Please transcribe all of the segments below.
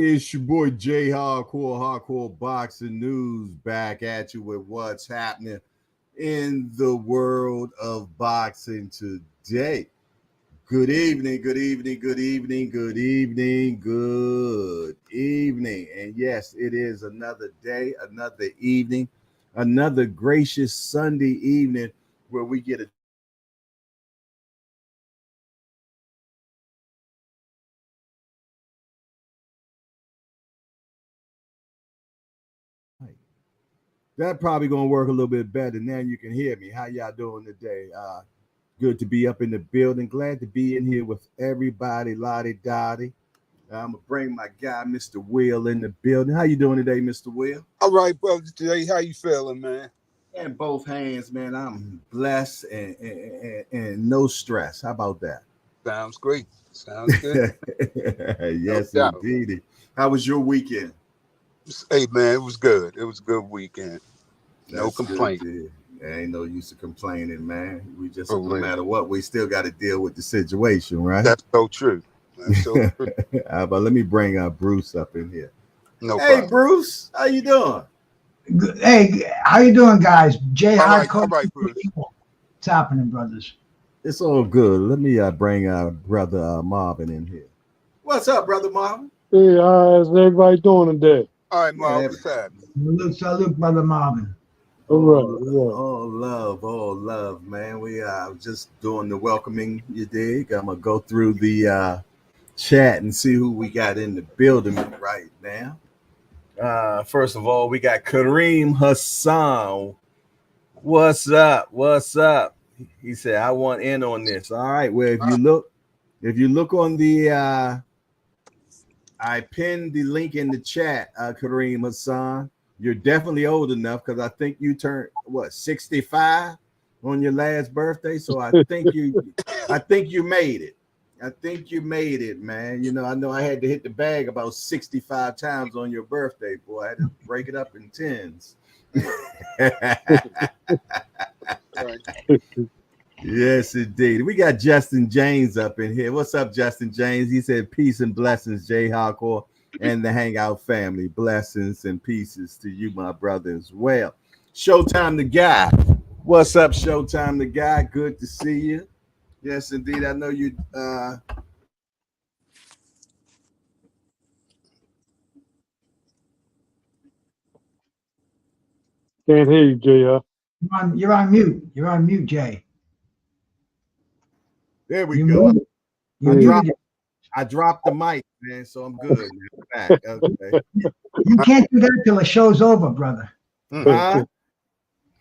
It's your boy Jay Hardcore Boxing News back at you with what's happening in the world of boxing today. Good evening, good evening, good evening, good evening, good evening. And yes, it is another day, another evening, another gracious Sunday evening where we get a that probably gonna work a little bit better. Now you can hear me. How y'all doing today? Good to be up in the building. Glad to be in here with everybody, Lottie Dottie. I'm gonna bring my guy, Mr. Will, in the building. How you doing today, Mr. Will? All right, brother Jay, how you feeling, man? And both hands, man. I'm blessed and no stress. How about that? Sounds great. Sounds good. No Yes, doubt. indeed. How was your weekend? Hey, man, it was good. It was a good weekend. No That's good. complaint. There ain't no use of complaining, man. We just, For no real. matter what, we still got to deal with the situation, right? That's so true. That's so true. But let me bring Bruce up in here. No Hey, problem. Bruce, how you doing? Hey, how you doing, guys? Jay All Hardcore. right, Bruce. What's happening, brothers? It's all good. Let me bring brother Marvin in here. What's up, brother Marvin? Hey, how's everybody doing today? All right, Man, Marv, what's happening? Salute, brother Marvin. All right, all all love, man. We just doing the welcoming. You dig? I'm gonna go through the chat and see who we got in the building right now. First of all, we got Kareem Hassan. What's up? What's up? He said, "I want in on this." All right. Well, if you look on the, I pinned the link in the chat, Kareem Hassan. You're definitely old enough because I think you turned what 65 on your last birthday. So I think you made it. I think you made it, man. You know I had to hit the bag about 65 times on your birthday, boy. I had to break it up in tens. right. Yes, indeed. We got Justin James up in here. What's up, Justin James? He said, "Peace and blessings, Jay Hardcore and the Hangout family. Blessings and pieces to you, my brother, as well." Showtime the guy. What's up, Showtime the guy? Good to see you. Yes, indeed. I know you. Can't hear you, JR. You're on mute. You're on mute, Jay. There we You go. muted. You I Yeah. dropped, muted. I dropped the mic, man, so I'm good. Now. Back. Okay. You can't do that till the show's over, brother. Huh?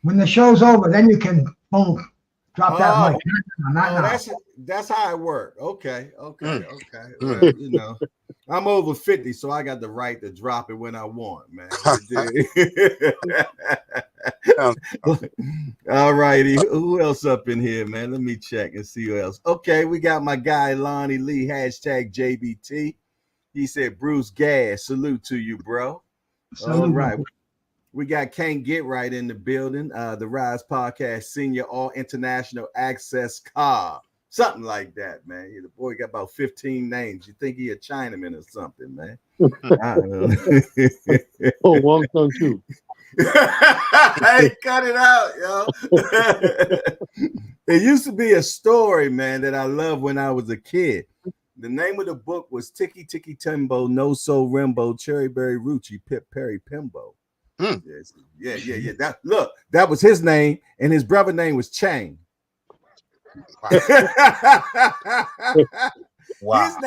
When the show's over, then you can drop that Oh, mic. Not oh, now. that's how it worked. Okay. Mm. Well, you know, I'm over 50, so I got the right to drop it when I want, man. All righty. Who else up in here, man? Let me check and see who else. Okay, we got my guy Lonnie Lee, hashtag JBT. He said, "Bruce Gas, salute to you, bro." All Salute, right. brother. We got Can't Get Right in the building. The Rise Podcast Senior All International Access Car. Something like that, man. The boy got about 15 names. You think he a Chinaman or something, man. I don't know. Oh, Wong Sung too. Hey, cut it out, yo. There used to be a story, man, that I loved when I was a kid. The name of the book was Tiki Tiki Timbo, No So Rimbo, Cherry Berry Rucci, Pip Perry Pimbo. Hmm. Yes. Yeah. That was his name, and his brother name was Chang. Wow.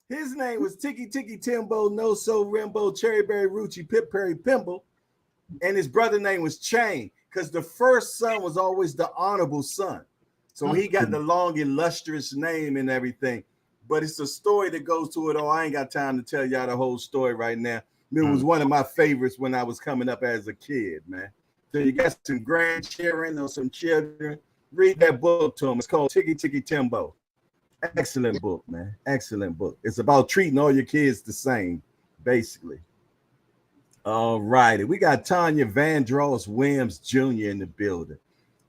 His name was Tiki Tiki Timbo, No So Rimbo, Cherry Berry Rucci, Pip Perry Pimble, and his brother name was Chang, because the first son was always the honorable son. So he got the long, illustrious name and everything. But it's a story that goes to it all. I ain't got time to tell y'all the whole story right now. It was one of my favorites when I was coming up as a kid, man. So you got some grandchildren or some children, read that book to them. It's called Tiki Tiki Timbo. Excellent book, man. Excellent book. It's about treating all your kids the same, basically. All righty. We got Tanya Vandross Williams Jr. in the building.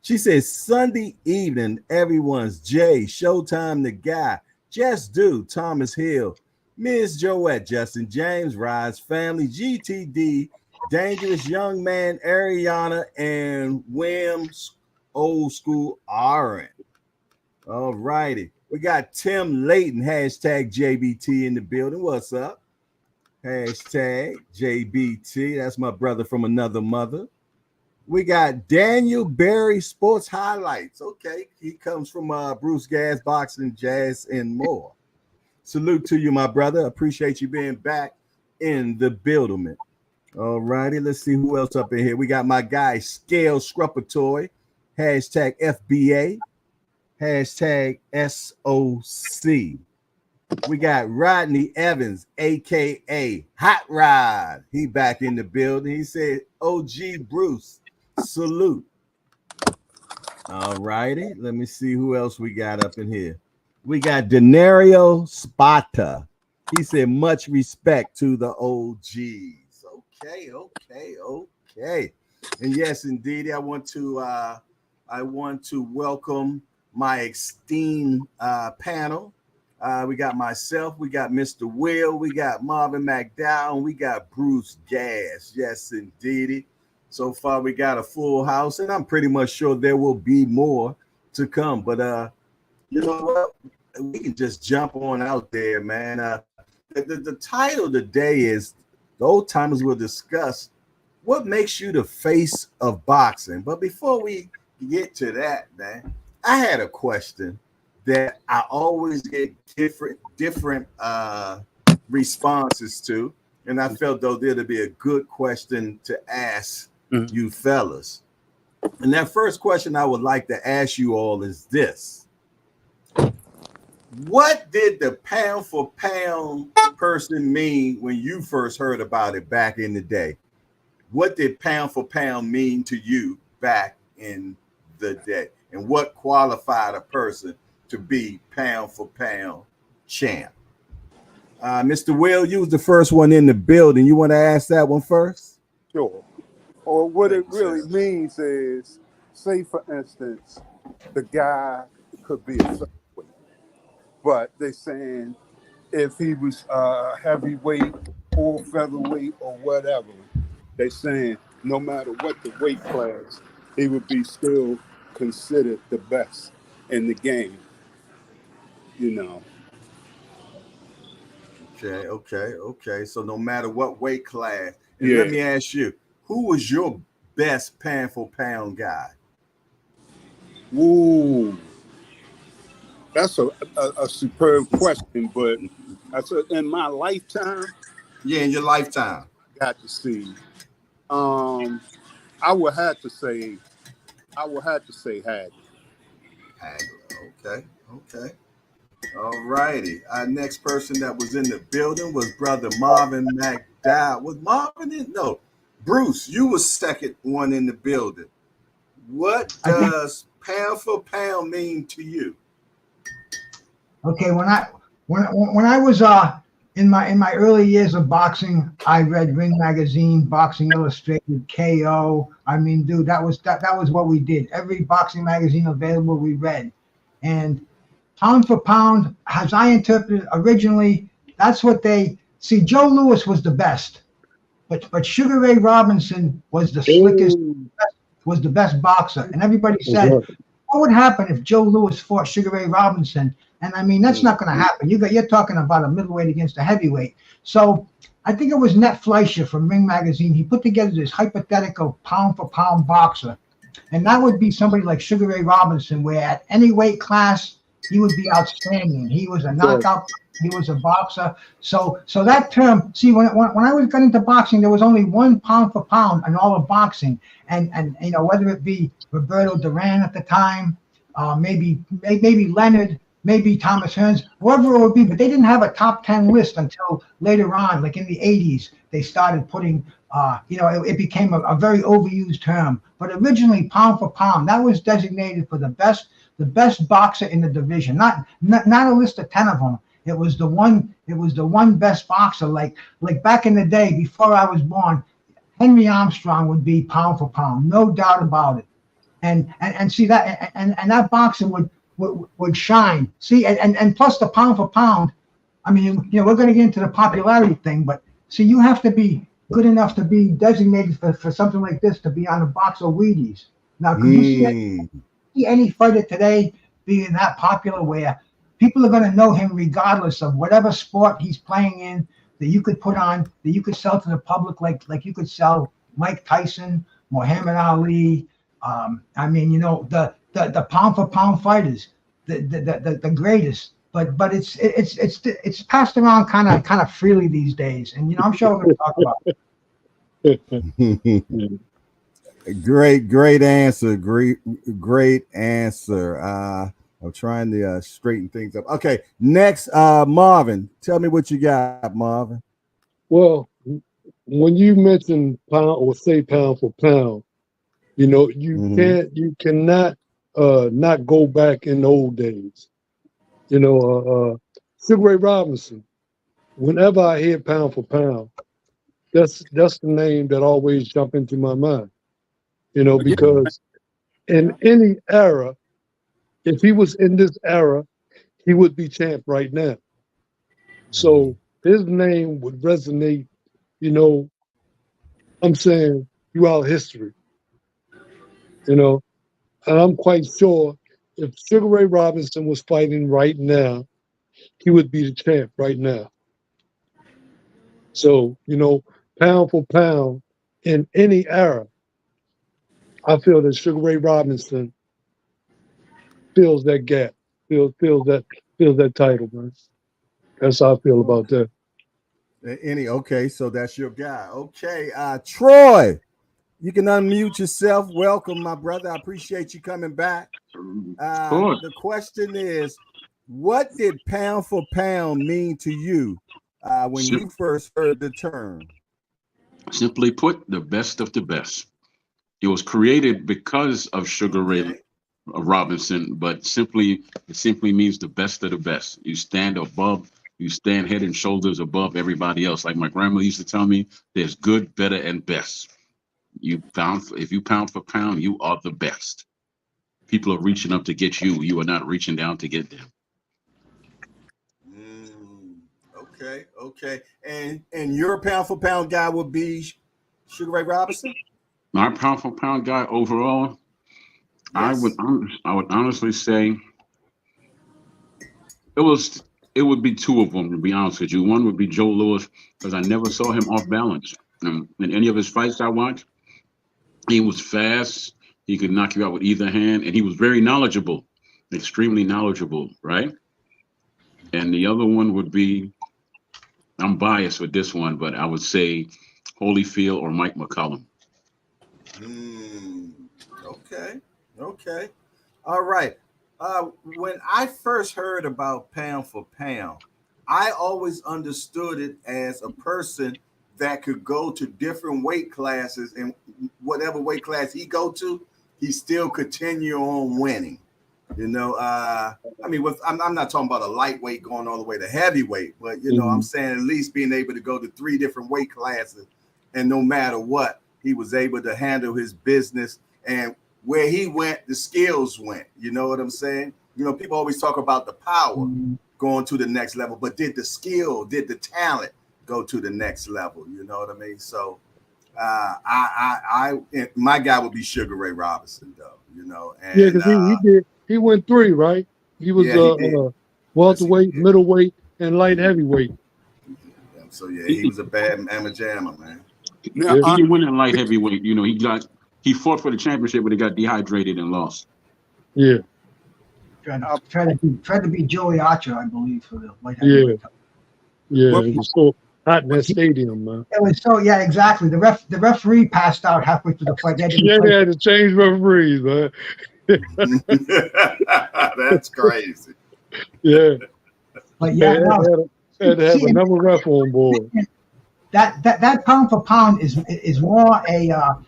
She says, "Sunday evening, everyone's Jay, Showtime the guy, Just Do, Thomas Hill, Ms. Joette, Justin James, Rise Family, GTD, Dangerous Young Man, Ariana, and Wims Old School Aaron. All righty. We got Tim Layton, hashtag JBT in the building. What's up? Hashtag JBT. That's my brother from another mother. We got Daniel Berry Sports Highlights. Okay. He comes from Bruce Gas, Boxing, Jazz, and more. Salute to you, my brother. Appreciate you being back in the building. All righty. Let's see who else up in here. We got my guy, Scale Scrupatoy, hashtag FBA, hashtag SOC. We got Rodney Evans, a.k.a. Hot Rod. He back in the building. He said, OG Bruce, salute. All righty. Let me see who else we got up in here. We got Denario Spata. He said, much respect to the OGs. Okay. And yes, indeed, I want to welcome my esteemed panel. We got myself, we got Mr. Will, we got Marvin McDowell, and we got Bruce Gas. Yes, indeed. So far, we got a full house, and I'm pretty much sure there will be more to come. But you know what? We can just jump on out there, man. The title today is The Old Timers Will Discuss What Makes You the Face of Boxing. But before we get to that, man, I had a question that I always get different responses to, and I felt though there'd be a good question to ask you fellas. And that first question I would like to ask you all is this: what did the pound for pound person mean when you first heard about it back in the day? What did pound for pound mean to you back in the day? And what qualified a person to be pound for pound champ? Mr. Will, you was the first one in the building. You want to ask that one first? Sure. Or what it really means is, say for instance, the guy could be a featherweight, but they saying if he was heavyweight or featherweight or whatever, they saying no matter what the weight class, he would be still considered the best in the game. You know. Okay. So no matter what weight class, and let me ask you, who was your best pound for pound guy? Ooh, that's a superb question, but I said in my lifetime. Yeah, in your lifetime. Got to see. I would have to say Hagler. Okay. All righty. Our next person that was in the building was brother Marvin McDowell. Was Marvin in? No. Bruce, you was second one in the building. What does pound for pound mean to you? Okay, when I was in my early years of boxing, I read Ring Magazine, Boxing Illustrated, KO. I mean, dude, that was what we did. Every boxing magazine available, we read. And pound for pound, as I interpreted originally, that's what they see. Joe Louis was the best, but Sugar Ray Robinson was the slickest, was the best boxer. And everybody said, what would happen if Joe Louis fought Sugar Ray Robinson? And I mean, that's not going to happen. You're talking about a middleweight against a heavyweight. So I think it was Ned Fleischer from Ring Magazine. He put together this hypothetical pound for pound boxer. And that would be somebody like Sugar Ray Robinson, where at any weight class, he would be outstanding. He was a knockout. He was a boxer. So that term, see, when I was getting into boxing, there was only one pound for pound in all of boxing. And you know, whether it be Roberto Duran at the time, maybe Leonard, maybe Thomas Hearns, whoever it would be, but they didn't have a top 10 list until later on, like in the 80s, they started putting, it became a very overused term. But originally, pound for pound, that was designated for the best boxer in the division, not a list of 10 of them. It was the one best boxer. Like back in the day, before I was born, Henry Armstrong would be pound for pound, no doubt about it. And see that, and that boxer would shine. See, and plus the pound for pound, I mean, we're going to get into the popularity thing, but see, you have to be good enough to be designated for something like this to be on a box of Wheaties. Now, could you see any fighter today being that popular where people are going to know him regardless of whatever sport he's playing in, that you could put on, that you could sell to the public like you could sell Mike Tyson, Muhammad Ali. I mean, the pound for pound fighters, the greatest. But it's passed around kind of freely these days, and I'm sure we're going to talk about it. Great answer. Great answer. I'm trying to straighten things up. Okay, next, Marvin. Tell me what you got, Marvin. Well, when you mention pound or say pound for pound, you cannot not go back in the old days. Sugar Ray Robinson. Whenever I hear pound for pound, that's the name that always jump into my mind. Because in any era, if he was in this era, he would be champ right now. So his name would resonate, I'm saying, throughout history. And I'm quite sure if Sugar Ray Robinson was fighting right now, he would be the champ right now. So, pound for pound in any era, I feel that Sugar Ray Robinson fills that gap, fills that title, man. That's how I feel about that. Okay, so that's your guy. Okay, Troy, you can unmute yourself. Welcome, my brother. I appreciate you coming back. The question is, what did pound for pound mean to you when you first heard the term? Simply put, the best of the best. It was created because of Sugar Ray Robinson, but it simply means the best of the best. You stand head and shoulders above everybody else. Like my grandma used to tell me, there's good, better, and best. If you pound for pound, you are the best. People are reaching up to get you. You are not reaching down to get them. Okay. And your pound for pound guy would be Sugar Ray Robinson? My pound for pound guy overall, yes. I would honestly say it would be two of them, to be honest with you. One would be Joe Louis, because I never saw him off balance. In any of his fights I watched, he was fast. He could knock you out with either hand, and he was very knowledgeable, extremely knowledgeable, right? And the other one would be, I'm biased with this one, but I would say Holyfield or Mike McCollum. Okay. All right. When I first heard about pound for pound, I always understood it as a person that could go to different weight classes, and whatever weight class he go to, he still continue on winning. I'm not talking about a lightweight going all the way to heavyweight, but I'm saying at least being able to go to 3 different weight classes, and no matter what, he was able to handle his business, and where he went, the skills went. You know what I'm saying? People always talk about the power going to the next level, but did the talent go to the next level? You know what I mean? So my guy would be Sugar Ray Robinson, though. And, because he went 3, right? He was welterweight, middleweight, and light heavyweight. So he was a bad jammer, man. Yeah, he didn't win in light heavyweight. He fought for the championship, but he got dehydrated and lost. Yeah. Tried to be Joey Archer, I believe, for the light heavyweight. Yeah. It was so hot in that stadium, man. It was so, yeah, exactly. The referee passed out halfway through the fight. They had to change referees, man. That's crazy. Yeah. But had to have another ref on board. That pound for pound is more a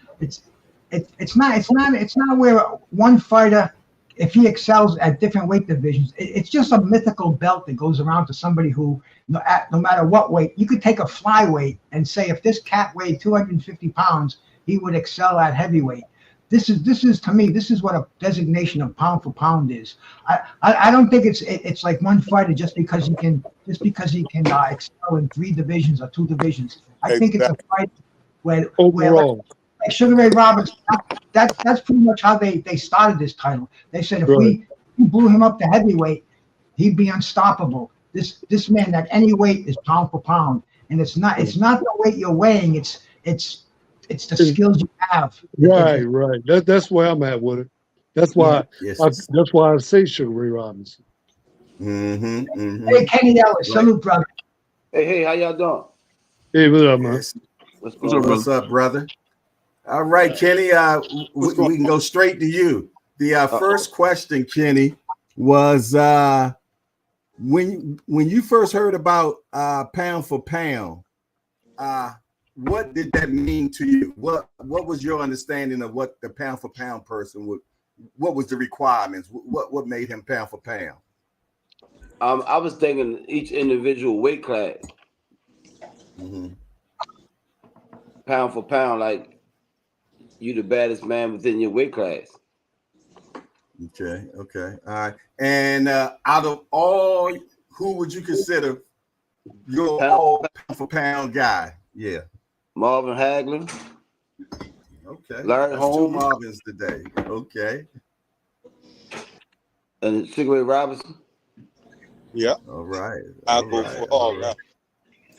it's not where one fighter, if he excels at different weight divisions, it's just a mythical belt that goes around to somebody who, no matter what weight, you could take a flyweight and say if this cat weighed 250 pounds, he would excel at heavyweight. This is to me, this is what a designation of pound for pound is. I don't think it's like one fighter just because he can excel in 3 divisions or 2 divisions. I think it's a fight where Overall, like Sugar Ray Robinson, that's pretty much how they started this title. They said if Right. we blew him up to heavyweight, he'd be unstoppable. This man at any weight is pound for pound, and it's not the weight you're weighing. It's the skills you have. right. That's where I'm at with it. That's why Yes. that's why I say Sugar Ray Robinson. Hey, Kenny Ellis, salute, brother. Hey, how y'all doing? Hey, what's up, man? Yes. What's What's going up, on? What's up, brother? All right, Kenny. We can go straight to you. The first question, Kenny, was when you first heard about pound for pound. What did that mean to you? What was your understanding of what the pound for pound person would? What was the requirements? What made him pound for pound? I was thinking each individual weight class, pound for pound, like you the baddest man within your weight class. Okay, all right. And out of all, who would you consider your all pound for pound guy? Yeah. Marvin Hagler, Okay. Larry That's Holmes. 2 Marvins today. Okay. and Sugar Ray Robinson. Yeah, All right. I'll go for all that.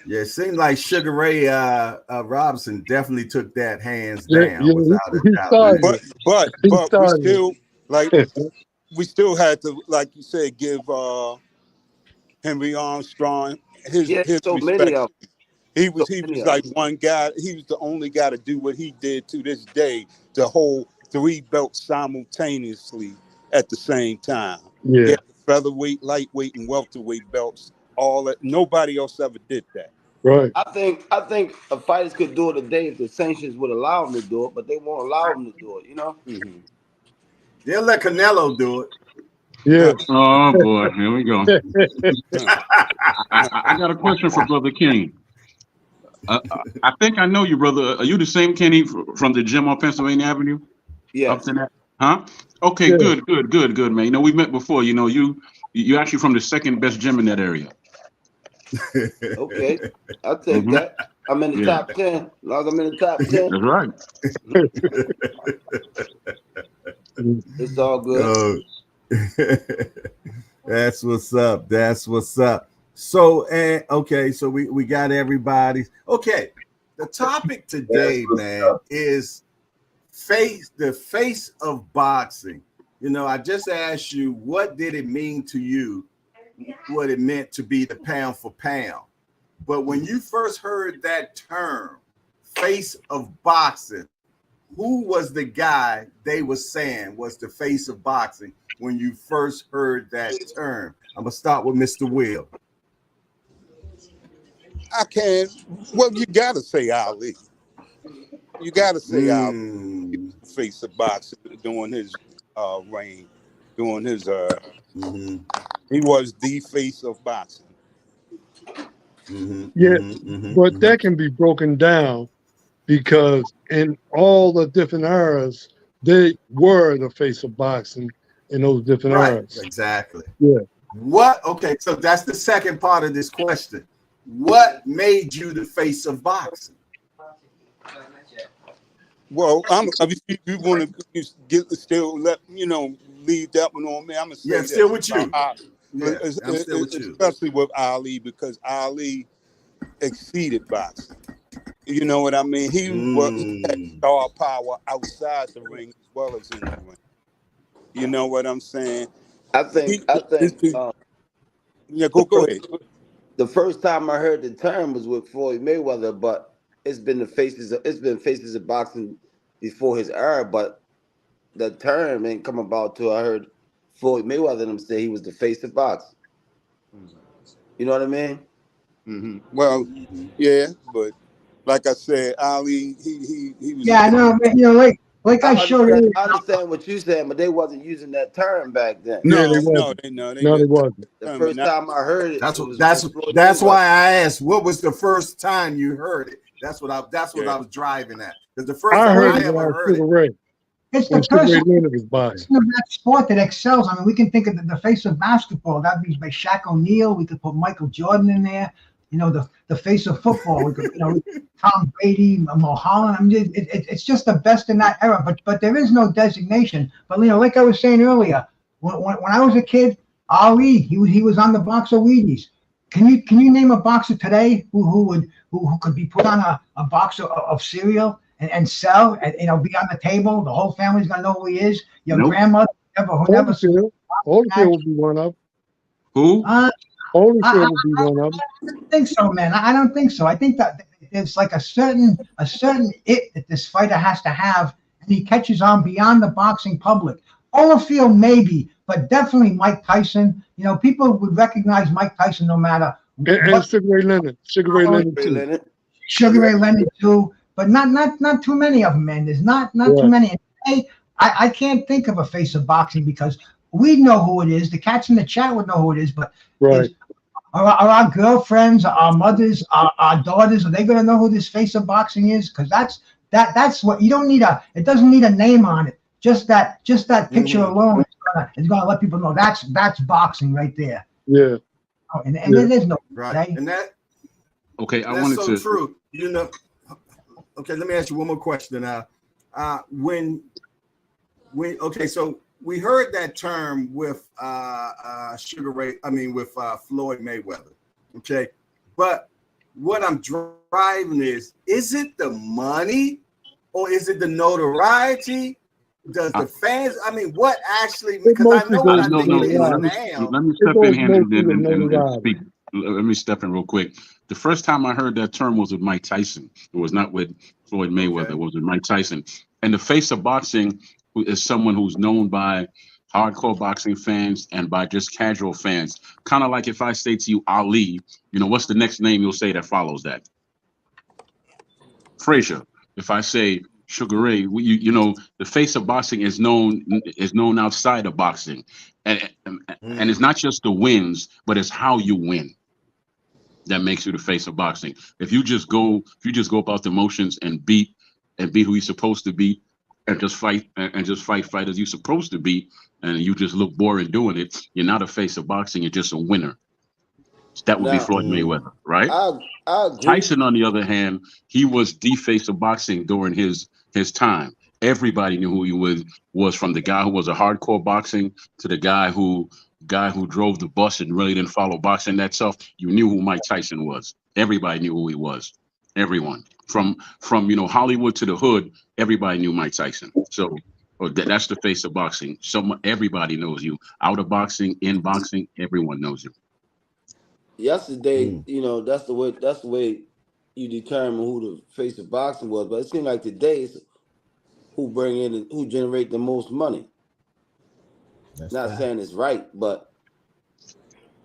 Yeah, it seemed like Sugar Ray Robinson definitely took that hands Yeah, down yeah, without a he doubt. started. But He we started. still we still had to, like you said, give Henry Armstrong his Yeah, his so respect. many of them. He was many of like one guy. He was the only guy to do what he did to this day, to hold 3 belts simultaneously at the same time. He Yeah, had the featherweight, lightweight, and welterweight belts. All that, nobody else ever did that. right. I think fighters could do it today if the sanctions would allow them to do it, but they won't allow them to do it. You know. Mhm. They'll let Canelo do it. Yeah. Oh boy, here we go. I got a question for Brother Kenny. I think I know you, brother. Are you the same Kenny from the gym on Pennsylvania Avenue? Yeah. Up to that, huh? Okay, Yeah. good, man. You know, we met before. You know, you actually from the second best gym in that area. Okay. I'll take Mhm. that. I'm in the Yeah. top 10. As long as I'm in the top 10, That's right. it's all good. That's what's up. That's what's up. So, and okay, so we got everybody. Okay, the topic today, man, is the face of boxing. You know, I just asked you, what did it mean to you? What it meant to be the pound for pound. But when you first heard that term, face of boxing, who was the guy they were saying was the face of boxing when you first heard that term? I'm gonna start with Mr. Will. I can't. Well, you gotta say Ali. You gotta say Ali, face of boxing during his reign, during his he was the face of boxing. But that can be broken down because in all the different eras, they were the face of boxing in those different eras. Exactly. Yeah. What? Okay, so that's the second part of this question. What made you the face of boxing? Well, if you want to still let leave that one on me. I'm gonna say Yeah, still with you. I'm still with you. Especially with Ali, because Ali exceeded boxing. You know what I mean? He had star power outside the ring as well as in the ring. You know what I'm saying? I think Yeah, go ahead. the first time I heard the term was with Floyd Mayweather, but it's been faces of boxing before his era, but the term ain't come about till I heard Floyd Mayweather and him say he was the face of boxing. You know what I mean? Mm-hmm. Well, yeah, but like I said, Ali, he was. Yeah, I know, man. You know, like I showed you. I understand what you're saying, but they wasn't using that term back then. Yeah, they No, wasn't. they wasn't. The first time I heard it, That's why I asked, what was the first time you heard it? That's what I was driving at. Because the first I time heard I it ever on heard Sugar it, Ray. It's when the Sugar Ray person Leonard was boxing. of that sport that excels. I mean, we can think of the face of basketball. That'd be by Shaq O'Neal. We could put Michael Jordan in there. You know, the face of football. We could, Tom Brady, Mulholland. I mean, it's just the best in that era. But there is no designation. But like I was saying earlier, when I was a kid, Ali, he was on the box of Wheaties. Can you name a boxer today who could be put on a box of cereal and sell and be on the table? The whole family's gonna know who he is. Your Nope. grandmother who never Holyfield would be one of them. Who? Holyfield would be one of them. I don't think so, man. I don't think so. I think that there's like a certain it that this fighter has to have, and he catches on beyond the boxing public. Holyfield maybe, but definitely Mike Tyson. People would recognize Mike Tyson no matter And what. Sugar Ray Leonard. Sugar Ray Leonard Ray too. Leonard. Sugar Ray Leonard too, but not too many of them, man. There's not too Right. many. And today, I can't think of a face of boxing because we know who it is. The cats in the chat would know who it is, but Right. are our girlfriends, our mothers, our daughters, are they going to know who this face of boxing is? Because that's what you don't need it doesn't need a name on it. Just that picture alone is gonna let people know that's boxing right there. Yeah. And Yeah. there's no Right. today. And Okay, I that's wanted so to. true. Okay, let me ask you one more question now. So we heard that term with with Floyd Mayweather. Okay, but what I'm driving is it the money or is it the notoriety? Does the fans? I mean, what actually? Because I know what I No, think it is Let me step in here and speak. Let me step in real quick. The first time I heard that term was with Mike Tyson. It was not with Floyd Mayweather. Okay. It was with Mike Tyson. And the face of boxing is someone who's known by hardcore boxing fans and by just casual fans. Kind of like if I say to you, Ali, what's the next name you'll say that follows that? Frazier. If I say Sugar Ray, the face of boxing is known outside of boxing, and it's not just the wins, but it's how you win that makes you the face of boxing. If you just go about the motions and beat who you're supposed to beat, and just fight fighters you're supposed to beat, and you just look boring doing it, you're not a face of boxing. You're just a winner. That would be Floyd Mayweather, right? I agree. Tyson, on the other hand, he was the face of boxing during his time. Everybody knew who he was from the guy who was a hardcore boxing to the guy who drove the bus and really didn't follow boxing that tough. You knew who Mike Tyson was. Everybody knew who he was. Everyone from Hollywood to the hood, everybody knew Mike Tyson. So that's the face of boxing. Everybody knows you. Out of boxing, in boxing, everyone knows you. Yesterday, that's the way you determine who the face of boxing was. But it seems like today it's who generate the most money. Not saying it's right, but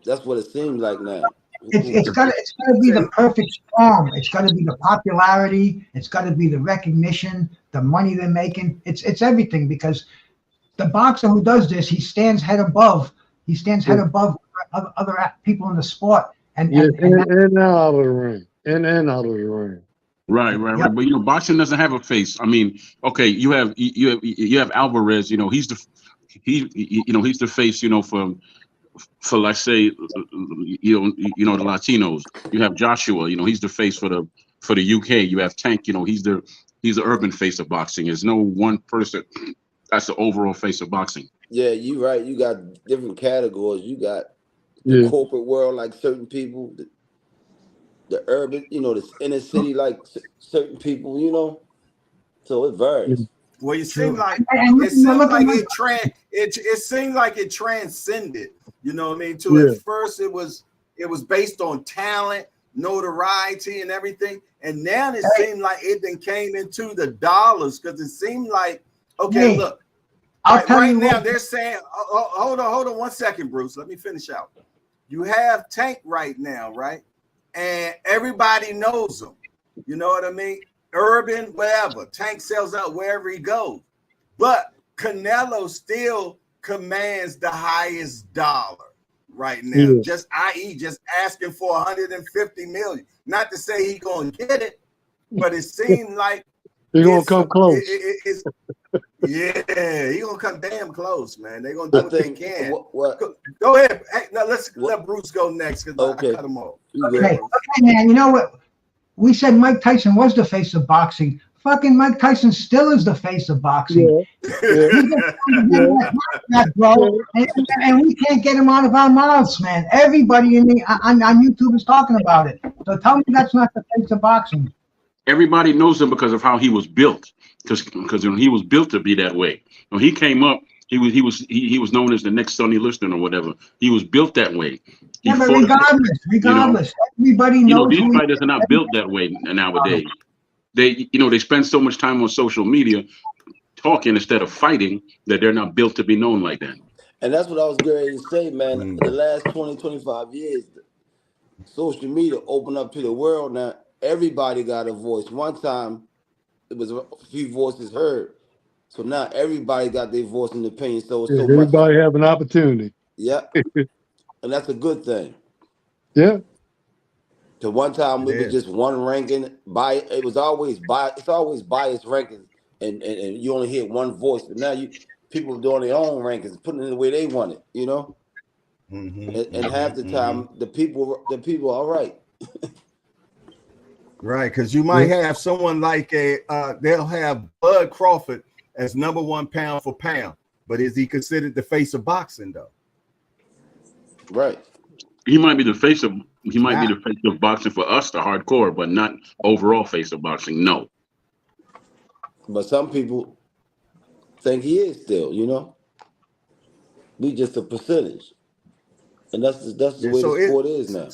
that's what it seems like now. It's gotta be the perfect storm. It's gotta be the popularity. It's gotta be the recognition, the money they're making. It's everything, because the boxer who does this, he stands head above. He stands head above other people in the sport. And out of the ring. And out of the ring. Right. Yep. But boxing doesn't have a face. I mean, okay, you have Alvarez. He's the face. For let's say, the Latinos. You have Joshua. He's the face for the UK. You have Tank. He's the urban face of boxing. There's no one person that's the overall face of boxing. Yeah, you're right. You got different categories. You got the corporate world, like certain people. The urban, the inner city, like certain people, so it varies. Well, it seems like it seems like it transcended. You know what I mean? At first, it was based on talent, notoriety, and everything, and now it seemed like it then came into the dollars, because it seemed like look. Right now, they're saying, hold on 1 second, Bruce. Let me finish out. You have Tank right now, right? And everybody knows him. You know what I mean? Urban, whatever. Tank sells out wherever he goes. But Canelo still commands the highest dollar right now. Just asking for 150 million. Not to say he's going to get it, but it seems like he's going to come close. Yeah, he gonna come damn close, man. They gonna do I what they think can. what Go ahead. Hey, now let's let Bruce go next because Okay. I cut him off. you Okay, go. okay, man. You know what? We said Mike Tyson was the face of boxing. Fucking Mike Tyson still is the face of boxing. Yeah, yeah, He just that, bro, and we can't get him out of our mouths, man. Everybody on YouTube is talking about it. So tell me that's not the face of boxing. Everybody knows him because of how he was built. Because he was built to be that way. When he came up, he was known as the next Sonny Liston or whatever. He was built that way. He Yeah, but fought- regardless, everybody you know, knows these who he fighters are not built that way nowadays. They spend so much time on social media talking instead of fighting that they're not built to be known like that. And that's what I was going to say, man. The last 20, 25 years, social media opened up to the world. Now, everybody got a voice. One time, it was a few voices heard. So now everybody got their voice and opinion. So it's so much. everybody have an opportunity. Yeah. And that's a good thing. Yeah, To one time, we Yeah. was just one ranking. It's always biased rankings. And you only hear one voice. But now people are doing their own rankings, putting it the way they want it, you know? Mhm. And half the time, the people are all right. Right, because you might have someone like they'll have Bud Crawford as #1 pound for pound, but is he considered the face of boxing though? Right. He might be the face of boxing for us, the hardcore, but not overall face of boxing. No. But some people think he is still, you know? We just a percentage. And that's the way the sport is now.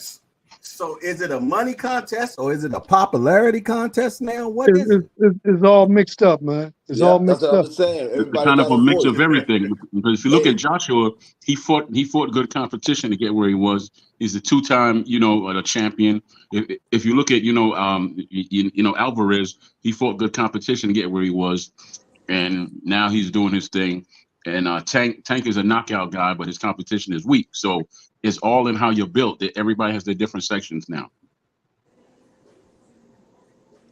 So is it a money contest or is it a popularity contest now? What is it? it's all mixed up, man. It's all That's mixed what up. I'm saying. It's Everybody kind of got a mix voice. of everything. Because if you look at Joshua, he fought good competition to get where he was. He's a 2-time, a champion. If you look at, Alvarez, he fought good competition to get where he was, and now he's doing his thing. And Tank is a knockout guy, but his competition is weak. So it's all in how you're built. Everybody has their different sections now.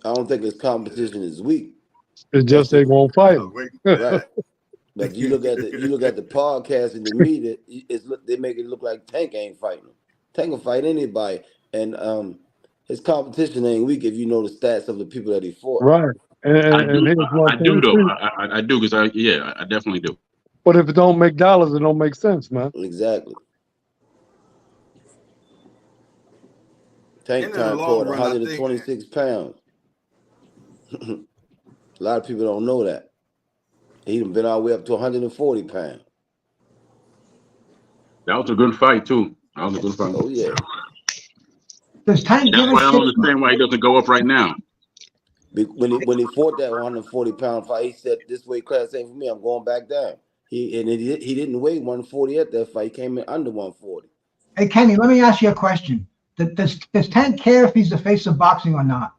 I don't think his competition is weak. It's just they won't fight. Right. But you look at the podcast and the media, they make it look like Tank ain't fighting him. Tank can fight anybody, and his competition ain't weak if you know the stats of the people that he fought. Right. I do though. Too. I do because I definitely do. But if it don't make dollars, it don't make sense, man. Exactly. Tank In the time long fought run, I think- 126 pounds. A lot of people don't know that. He done been all the way up to 140 pounds. That was a good fight too. That was a good fight. Oh yeah. Does Tank That's give a why I don't shit? understand why he doesn't go up right now. When he fought that 140-pound fight, he said, "This weight class ain't for me. I'm going back down." He didn't weigh 140 at that fight. He came in under 140. Hey, Kenny, let me ask you a question. Does Tank care if he's the face of boxing or not?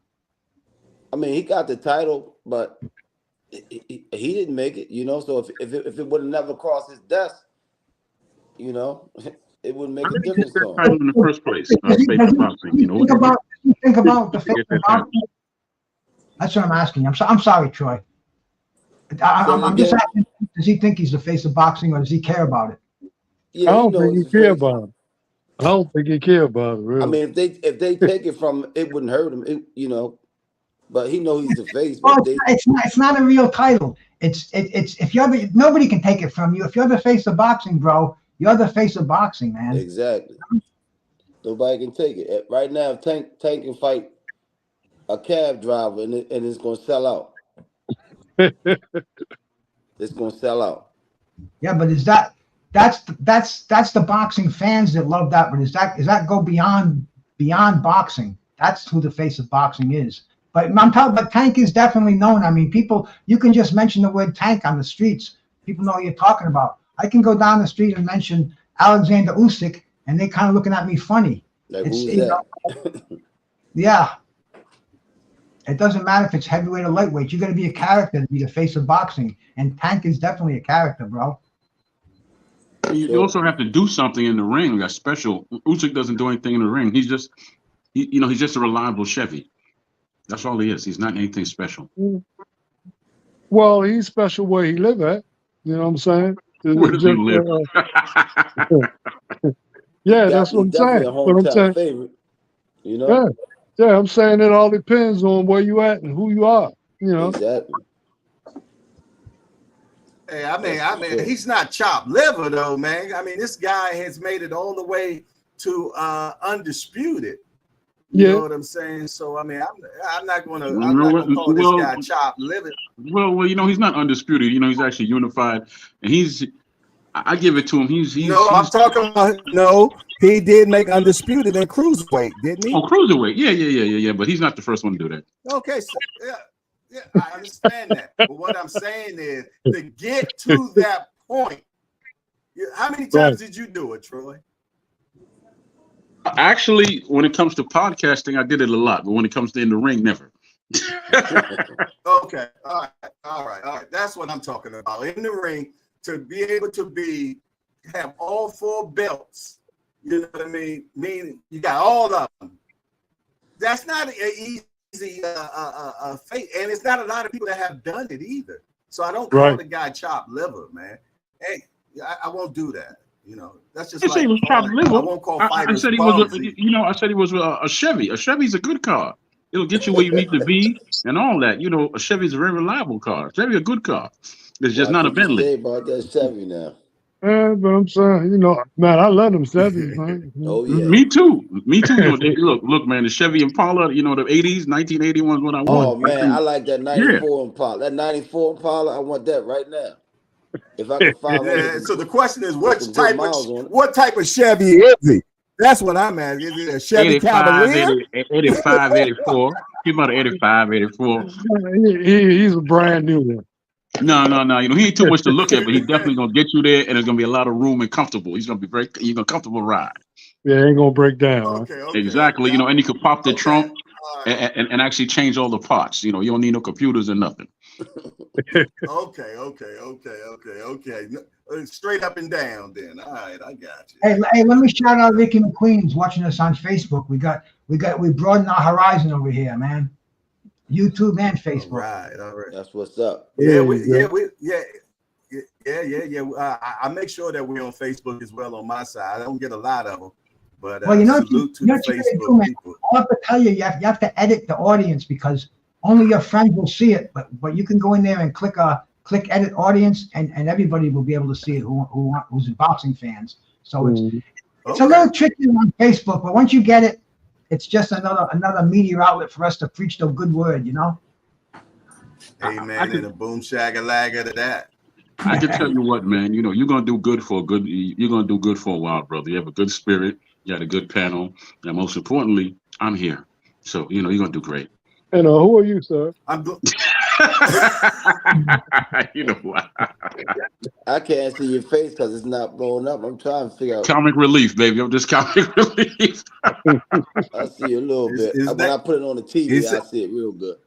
I mean, he got the title, but he didn't make it. So if it would have never crossed his desk, it wouldn't make a difference to him. Title in the first place, face of boxing. Think about the face of boxing. That's what I'm asking. I'm sorry, Troy. I'm just asking. Does he think he's the face of boxing, or does he care about it? Yeah, I don't think he's he the care face. about it. I don't think he care about it, really. I mean, if they take it from him, it wouldn't hurt him. But he knows he's the face. Well, But it's not a real title. It's if you're nobody can take it from you. If you're the face of boxing, bro, you're the face of boxing, man. exactly. Nobody can take it. Right now, if Tank can fight a cab driver and it's going to sell out. It's going to sell out. Yeah, but that's the boxing fans that love that. But is that go beyond boxing? That's who the face of boxing is. But I'm talking. But Tank is definitely known. I mean, you can just mention the word Tank on the streets. People know what you're talking about. I can go down the street and mention Alexander Usyk, and they kind of looking at me funny. Like, who's that? Yeah. It doesn't matter if it's heavyweight or lightweight. You're going to be a character to be the face of boxing. And Tank is definitely a character, bro. You also have to do something in the ring that's special. Usyk doesn't do anything in the ring. He's just, he's just a reliable Chevy. That's all he is. He's not anything special. Well, he's special where he live at. You know what I'm saying? Where does he live? Yeah, that's what I'm Definitely saying. a What I'm hometown saying. favorite. You know? Yeah, yeah. I'm saying it all depends on where you at and who you are. You know. Exactly. Hey, That's for sure. he's not chopped liver though, man. I mean, this guy has made it all the way to undisputed. You Yeah. know what I'm saying? So I mean, I'm not gonna call this Well, guy chopped liver. well, you know, he's not undisputed. You know, he's actually unified, and I give it to him. No, I'm talking about no. He did make undisputed in cruiserweight, didn't he? Oh, cruiserweight. Yeah. But he's not the first one to do that. Okay, so yeah, I understand that. But what I'm saying is to get to that point. How many times did you do it, Troy? Actually, when it comes to podcasting, I did it a lot, but when it comes to in the ring, never. Okay, all right. That's what I'm talking about. In the ring, to be able to have all 4 belts. You know what I mean? Meaning you got all of them. That's not an easy fate, and it's not a lot of people that have done it either. So I don't call the guy chopped liver, man. Hey, I won't do that. You know, that's just like he was chopped liver. I won't call I fighters said he was. I said he was a Chevy. A Chevy's a good car. It'll get you where you need to be and all that. You know, a Chevy's a very reliable car. Chevy a good car. It's just not a Bentley. Say about that Chevy now. Yeah, but I'm saying, you know, man, I love them Chevys, man. Oh yeah. Me too. You know, look, man, the Chevy Impala, you know, the 80s, 1981 when I won. Oh man, I like that 94 Impala. That 94 Impala, I want that right now. If I can find one. So the question is, what type of Chevy is he? That's what I'm at. Is it a Chevy Cavalier? 85, 84. He's about 85, 84. He's a brand new one. No. You know, he ain't too much to look at, but he's definitely gonna get you there, and there's gonna be a lot of room and comfortable. He's gonna be you're gonna comfortable ride. Yeah, ain't gonna break down. Okay, exactly. You know, and you could pop the trunk and actually change all the parts. You know, you don't need no computers or nothing. Okay. Straight up and down then. All right, I got you. Hey, let me shout out Ricky McQueen's watching us on Facebook. We broadened our horizon over here, man. YouTube and Facebook. All right. That's what's up. Yeah. I make sure that we're on Facebook as well on my side. I don't get a lot of them, but well, salute to the Facebook people. I have to tell you, you have to edit the audience because only your friends will see it. But you can go in there and click edit audience, and everybody will be able to see it who's boxing fans. So it's a little tricky on Facebook, but once you get it, it's just another media outlet for us to preach the good word, you know. Amen. And a boom shagga lagger to that. I can tell you what, man. You know, you're gonna do good for a while, brother. You have a good spirit. You had a good panel, and most importantly, I'm here. So you know, you're gonna do great. And who are you, sir? I'm good. You know what? I can't see your face because it's not blowing up. I'm trying to figure out. Comic relief, baby. I'm just comic relief. I see a little bit. When I put it on the TV, I see it real good.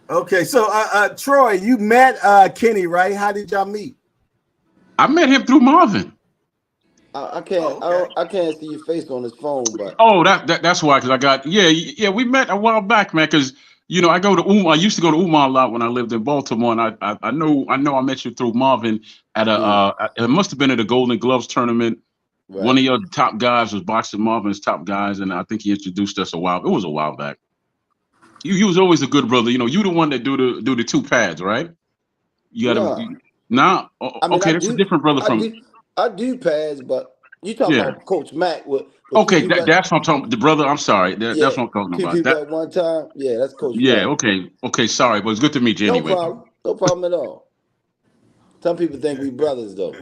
Okay, so Troy, you met Kenny, right? How did y'all meet? I met him through Marvin. I can't. I can't see your face on his phone, but that's why. Because I got we met a while back, man. Because you know I go to Umar. I used to go to Umar a lot when I lived in Baltimore, and I know I met you through Marvin at it must have been at a Golden Gloves tournament. Right. One of your top guys was boxing Marvin's top guys, and I think he introduced us It was a while back. You was always a good brother. You know, you the one that do the 2 pads, right? You got to now. Okay, that's a different brother I do pads, but you talking about Coach Mack? Okay, that's what I'm talking. The brother, I'm sorry. That's what I'm talking about. That one time, that's Coach. Yeah, Mack. Okay. Sorry, but it's good to meet you anyway. No problem at all. Some people think we brothers, though.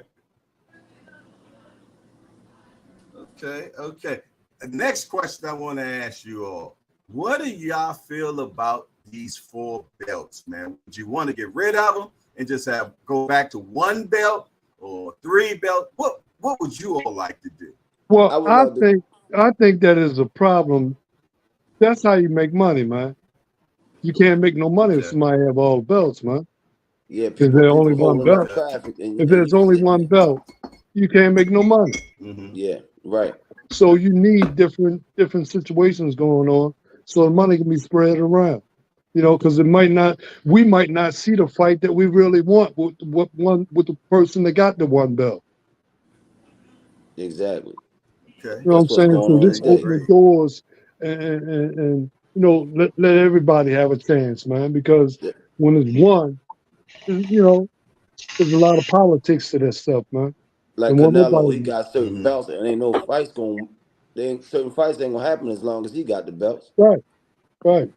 Okay. The next question I want to ask you all: what do y'all feel about these 4 belts, man? Would you want to get rid of them and just go back to 1 belt or 3 belts? What would you all like to do? Well, I think that is a problem. That's how you make money, man. You can't make no money if somebody have all the belts, man. Yeah, because there's only one belt. If there's only one belt, you can't make no money. Mm-hmm. Yeah, right. So you need different situations going on, so the money can be spread around. because we might not see the fight that we really want with the person that got the one belt. Exactly. Okay. You know what I'm That's what's saying? going So on this today. open the doors and let everybody have a chance, man. Because Yeah. when it's one, there's a lot of politics to this stuff, man. Like And when Canelo, he nobody, got certain Mhm. belts, and ain't no fights going. Certain fights ain't gonna happen as long as he got the belts. right.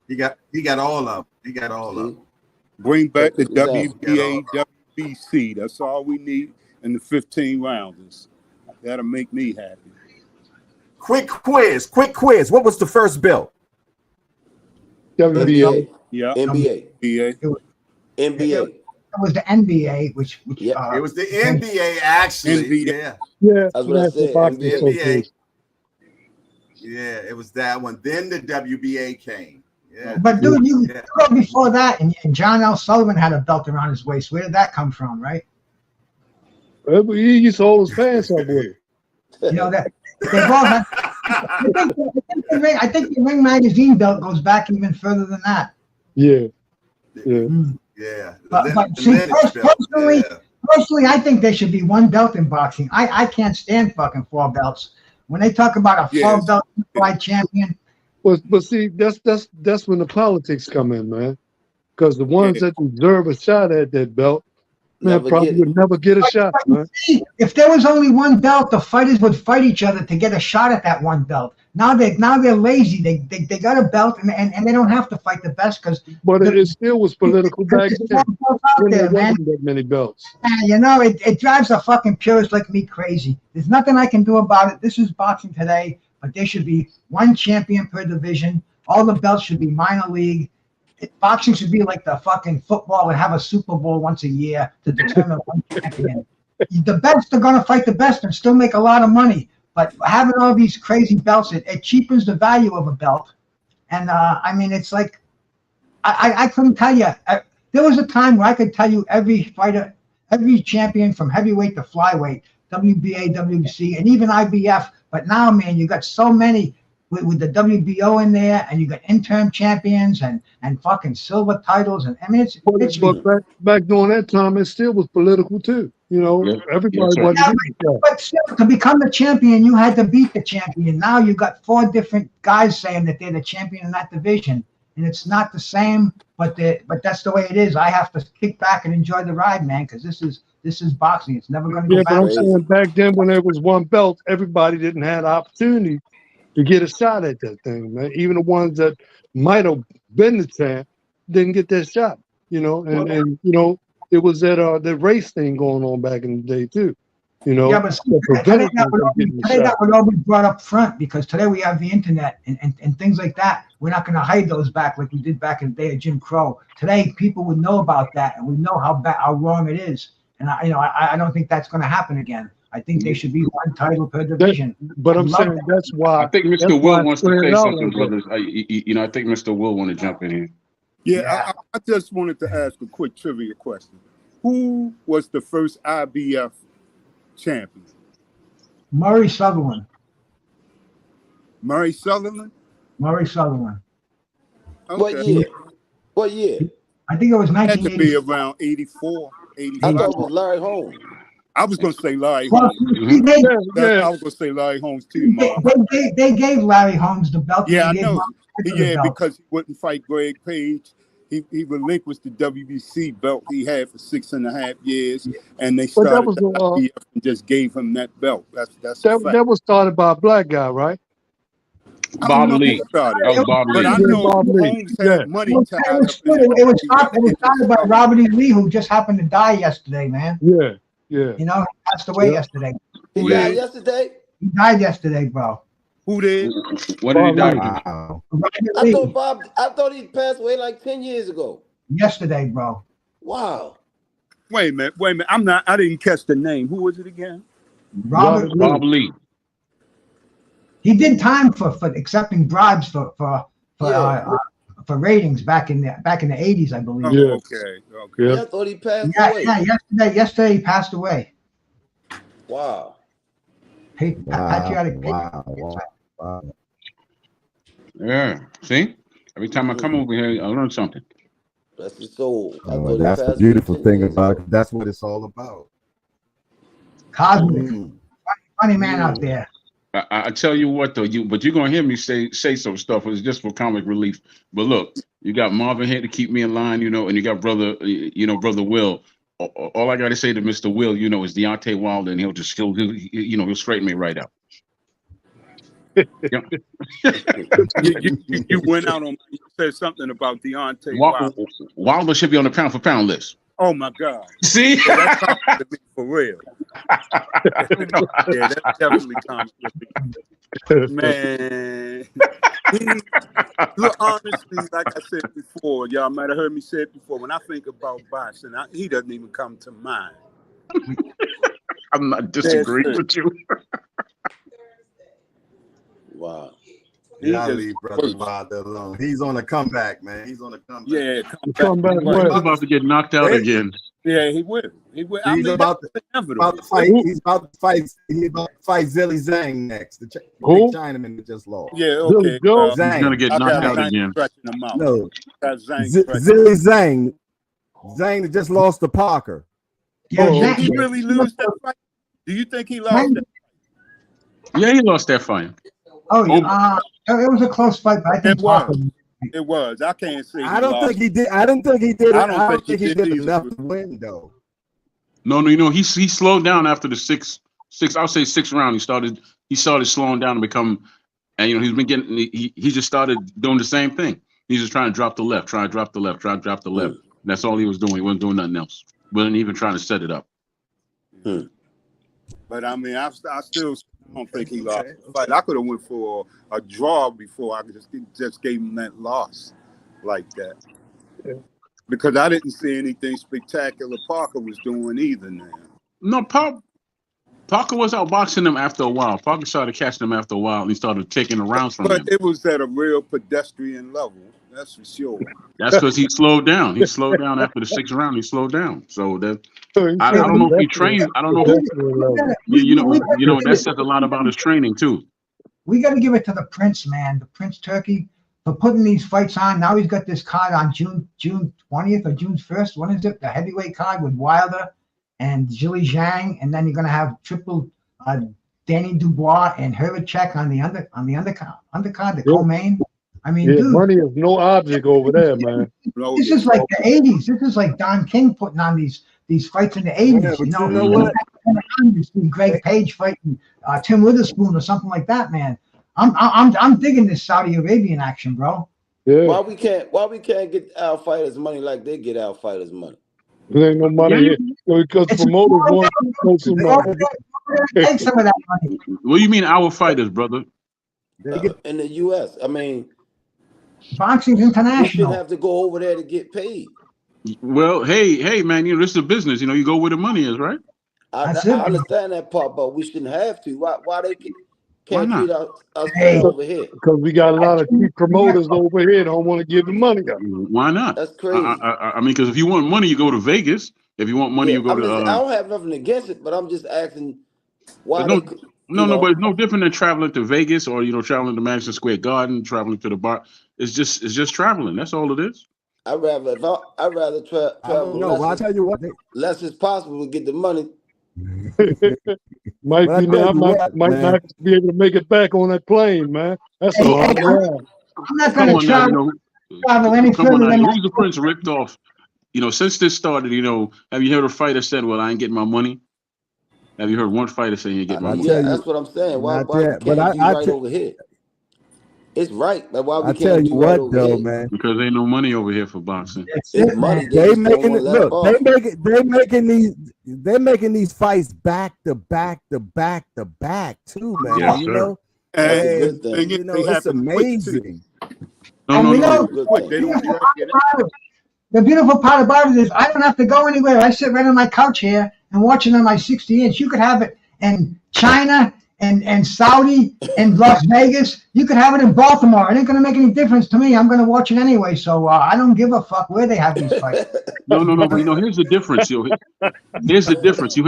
He got all of them. He got all of See, them. Bring back the check this out. WBA, WBC. That's all we need in the 15 rounds. That'll make me happy. Quick quiz. What was the first belt? WBA. NBA, Yeah. NBA, BA. NBA. It was the NBA, which Yep. It was the NBA, actually. NBA. Yeah. Yeah, That's what I National said, Boxing NBA. Association. Yeah, it was that one. Then the WBA came. Yeah. But dude, you Yeah. go before that, and John L. Sullivan had a belt around his waist. Where did that come from, right? He used to hold his pants up with it. You know that they both had. I think the Ring Magazine belt goes back even further than that. Yeah. Yeah. But see, personally, I think there should be one belt in boxing. I can't stand fucking 4 belts. When they talk about a 4-belt fight champion, But see, that's when the politics come in, man. Because the ones that deserve a shot at that belt, man, Never probably get it. would never get a shot, man. see, if there was only one belt, the fighters would fight each other to get a shot at that one belt. Now they're lazy. They got a belt and they don't have to fight the best because. But it still was political back then. When there man. wasn't that many belts. You know, it drives a fucking purist like me crazy. There's nothing I can do about it. This is boxing today, but there should be one champion per division. All the belts should be minor league. Boxing should be like the fucking football and have a Super Bowl once a year to determine one champion. The best are going to fight the best and still make a lot of money. But having all these crazy belts, it cheapens the value of a belt. And I mean, it's like, I couldn't tell you. There was a time where I could tell you every fighter, every champion from heavyweight to flyweight, WBA, WBC, and even IBF. But now, man, you got so many with the WBO in there, and you got interim champions and fucking silver titles. And I mean, But back during that time, it still was political too. You know, everybody wasn't getting shot. But still, to become the champion, you had to beat the champion. Now you got 4 different guys saying that they're the champion in that division. And it's not the same, but that's the way it is. I have to kick back and enjoy the ride, man, because this is boxing. It's never going to go But I'm back. saying back then when there was one belt, everybody didn't have the opportunity to get a shot at that thing, man. Even the ones that might have been the champ didn't get that shot, you know. And you know, it was that race thing going on back in the day too. You know, Yeah, but today that would all be brought up front because today we have the internet and things like that. We're not going to hide those back like we did back in the day of Jim Crow. Today, people would know about that, and we know how wrong it is. And I don't think that's going to happen again. I think there should be one title per division. But I'm saying that's why. I think Mr. Will wants to say something, like brothers. I think Mr. Will want to jump in here. Yeah, I just wanted to ask a quick trivia question. Who was the first IBF champion? Murray Sutherland. Murray Sutherland? Murray Sutherland. Okay. What year? I think it was Had to be 1980. around 84, I 85. thought it was Larry Holmes. I was going to say Larry Well, Holmes. I was going to say Larry Holmes too, Mark. they gave Larry Holmes the belt. Yeah, I They gave know. Mark the Yeah, belt. because he wouldn't fight Greg Page. He relinquished the WBC belt he had for 6.5 years, and they started the IBF and just gave him that belt. That's a fact. That was started by a black guy, right? Bob Lee. Bob Lee. But I know Holmes had money tied up in It was started by Robert E. Lee, who just happened to die yesterday, man. Yeah. You know, he passed away yesterday. He died yesterday? He died yesterday, bro. Who did? When did he die? Wow. I thought he passed away like 10 years ago. Yesterday, bro. Wow. Wait a minute. I didn't catch the name. Who was it again? Robert Bob Lee. He did time for accepting bribes for ratings back in the 80s, I believe. Oh, Yeah. Okay. Yeah, I thought he passed away. Yesterday he passed away. Wow. Patriotic. Wow. Yeah. See? Every time I come over here, I learn something. That's the soul. I Oh, go to that's the class beautiful 10 thing years about ago. it. That's what it's all about. Cosmic, Mm. funny man out there. I tell you what though, you're gonna hear me say some stuff. It's just for comic relief. But look, you got Marvin here to keep me in line, and you got brother Will. All I gotta say to Mr. Will, is Deontay Wilder, and he'll straighten me right out. You went out on. You said something about Deontay Wilder. Wilder should be on the pound for pound list. Oh my God! See, Yeah, that's comic relief for real. Yeah, that's definitely comic relief. Man, look, honestly, like I said before, y'all might have heard me say it before. When I think about boxing, he doesn't even come to mind. I'm not disagreeing Yes, with you. Wow. Yeah, just leave brother Wilder alone. He's on a comeback, man. He's on a comeback. Yeah, Come back He's when? about to get knocked out Hey. again. yeah, he will. He will. I He's mean, about that's about inevitable. to fight. He's about to fight. He's about to fight Zilly Zhang next. The Who? big Chinaman that just lost. Yeah, Billy okay. Joe? He's gonna get I knocked got out Zhang again. stretching him out. No, Got Zhang stretching. Zilly Zhang. Zhang that just lost to Parker. Yeah, Oh, Did he Zhang- really lose that fight? Do you think he lost that? Yeah, he lost that fight. it was a close fight, but I think It was. Parker. It was. I can't say. I don't think he did. I don't think he did. I don't think he he did did enough either. to win though. No, he slowed down after the six. I'll say 6th round. He started slowing down and become, and he's been getting. He just started doing the same thing. He's just trying to drop the left, try to drop the left. That's all he was doing. He wasn't doing nothing else. Wasn't even trying to set it up. But I mean, I still don't think he lost the fight. I could have went for a draw before I just gave him that loss like that. Yeah. Because I didn't see anything spectacular Parker was doing either now. No, Parker was outboxing him after a while. Parker started catching him after a while, and he started taking the rounds from him. But it was at a real pedestrian level. That's for sure. That's because he slowed down. He slowed down after the 6th round. He slowed down. So that I don't know if he trained. I don't know. That says a lot about his training too. We got to give it to the Prince, man. The Prince Turkey for putting these fights on. Now he's got this card on June 20th or June 1st. When is it? The heavyweight card with Wilder and Zhilei Zhang, and then you're gonna have triple Danny Dubois and Heracek on the undercard, the co-main. I mean, Yeah, dude, money is no object over there, man. this is like the 80s. This is like Don King putting on these fights in the 80s. Yeah, but you know, you know what? You see Greg Page fighting Tim Witherspoon or something like that, man. I'm digging this Saudi Arabian action, bro. Yeah, Why we can't get our fighters money like they get our fighters money? there ain't no money because It's promoters want to make some money. Take some of that money. What do you mean our fighters, brother? In the U.S. I mean, Boxing's we shouldn't international. have to go over there to get paid. Well, hey, man, this is a business. You go where the money is, right? I That's it. understand that part, but we shouldn't have to. Why they can't Why treat us Hey. over here? Because we got a lot of cheap promoters over here don't want to give the money up. Why not? That's crazy. I mean, because if you want money, you go to Vegas. If you want money, Yeah, you go I to. don't have nothing against it, but I'm just asking why. No, they, No, but it's no different than traveling to Vegas or traveling to Madison Square Garden, traveling to the bar. It's just traveling. That's all it is. I'd rather travel No, I'll tell you what. less as possible to get the money. Might But I be tell not, you might what, might man. not be able to make it back on that plane, man. That's a Hey, long hey, ride. I'm not Come going on to now, travel any come on further now. than Who's the Prince ripped off? Since this started, have you heard a fighter said, "Well, I ain't getting my money"? Have you heard one fighter saying, "You get my I money"? tell Yeah, you, that's what I'm saying. Why not we yet, can't but be I right tell- over here? It's right, but why we I can't tell you do right what over though, here? man. Because ain't no money over here for boxing. That's It's it, money. man. They They just don't making want it to let look. off. They're making these fights back to back to back to back too, man. Yes, you sir. know, That's a and good thing. it's happen quick, too. amazing. No, And no, we no. know Good Quick, thing. they don't drag it out. the beautiful part about it is I don't have to go anywhere. I sit right on my couch here and watch it on my 60-inch. You could have it in China, and Saudi and Las Vegas. You could have it in Baltimore. It ain't gonna make any difference to me. I'm gonna watch it anyway. So I don't give a fuck where they have these fights. No, but here's the difference. Here's the difference. You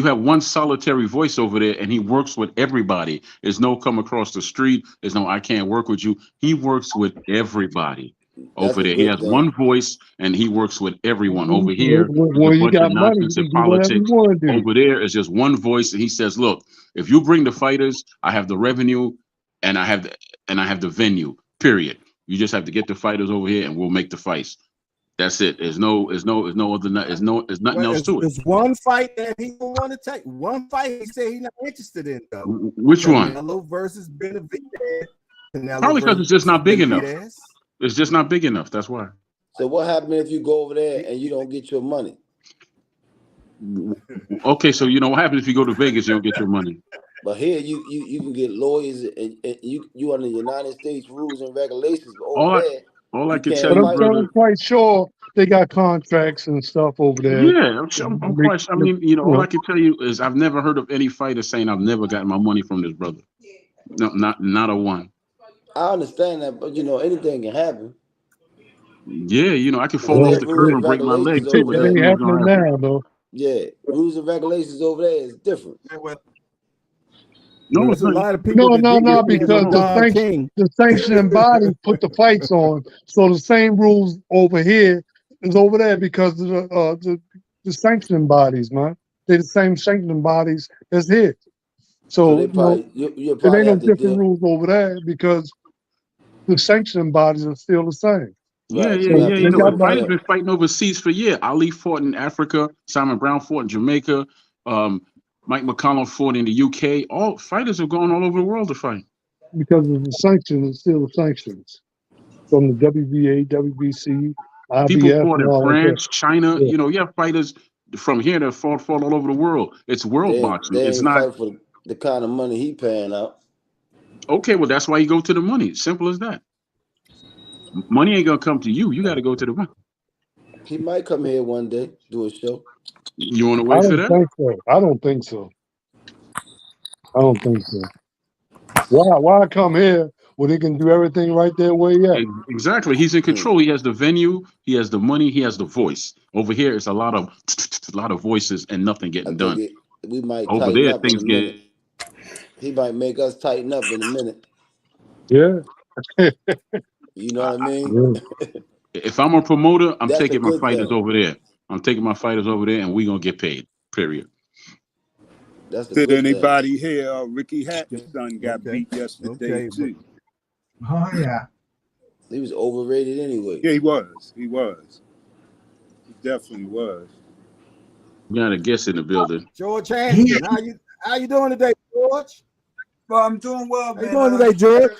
have one solitary voice over there, and he works with everybody. There's no come across the street. There's no I can't work with you. He works with everybody over there. He has one voice, and he works with everyone. Over here, when you got money, you nonsense can in do whatever you politics. want to do. Over there is just one voice, and he says, "Look, if you bring the fighters, I have the revenue, and I have the venue. Period. You just have to get the fighters over here, and we'll make the fights." That's it. There's nothing else to it. There's one fight that he don't want to take. One fight he said he's not interested in though. Which one? Canelo versus Benavidez. Probably because it's just not big enough. It's just not big enough. That's why. So what happens if you go over there and you don't get your money? Okay, so you know what happens if you go to Vegas, you don't get your money. But here you can get lawyers and you under the United States rules and regulations. But over there, all I can can't tell But you, I'm brother. quite sure they got contracts and stuff over there. Yeah, I'm quite. I mean, all I can tell you is I've never heard of any fighter saying I've never gotten my money from this brother. No, not a one. I understand that, but anything can happen. Yeah, I can fall off the curb and break my leg too. It ain't happening now, though. Yeah, rules and regulations over there is different. No, There's a lot of people. No, because the sanctioning body put the fights on, so the same rules over here is over there because of the sanctioning bodies, man. They're the same sanctioning bodies as here. So they probably, there ain't no different rules over there because the sanctioning bodies are still the same. Yeah. Fighters been fighting overseas for years. Ali fought in Africa. Simon Brown fought in Jamaica. Mike McConnell fought in the UK. All fighters have gone all over the world to fight. Because of the sanctions, it's still the sanctions from the WBA, WBC, IBF. People fought in France, like China. Yeah. You have fighters from here that fought all over the world. It's world boxing. They it's ain't not fight for the kind of money he paying out. Okay, well, that's why you go to the money. Simple as that. Money ain't gonna come to you. You got to go to the money. He might come here one day, do a show. You want to wait for that? I don't think so. Why come here when he can do everything right there where he at? Exactly. He's in control. He has the venue. He has the money. He has the voice. Over here, it's a lot of voices and nothing getting done. We might over there things get. He might make us tighten up in a minute. Yeah. You know what I mean? If I'm a promoter, I'm That's taking my good fighters thing. over there. I'm taking my fighters over there, and we're gonna get paid. Period. That's the Did good anybody hear Ricky Hatton's son got beat yesterday too? Oh yeah. He was overrated anyway. Yeah, he was. He definitely was. You got a guest in the building. George Hanson, how you doing today, George? Well, I'm doing well, man. How you doing today, George?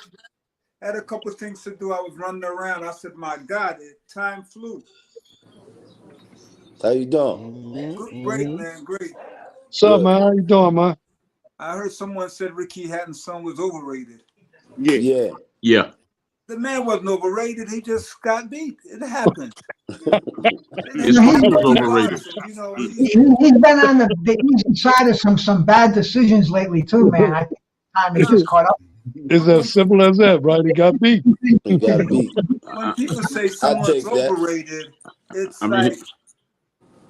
Had a couple of things to do. I was running around. I said, my God, time flew. How you doing? Great, man, great. What's up, man? How you doing, man? I heard someone said Ricky Hatton's son was overrated. Yeah. The man wasn't overrated. He just got beat. It happened. His son was overrated. He's been on the easy side of some bad decisions lately too, man. I think time is just caught up. It's as simple as that, right? He got beat. He got beat. When people say someone's overrated, it's like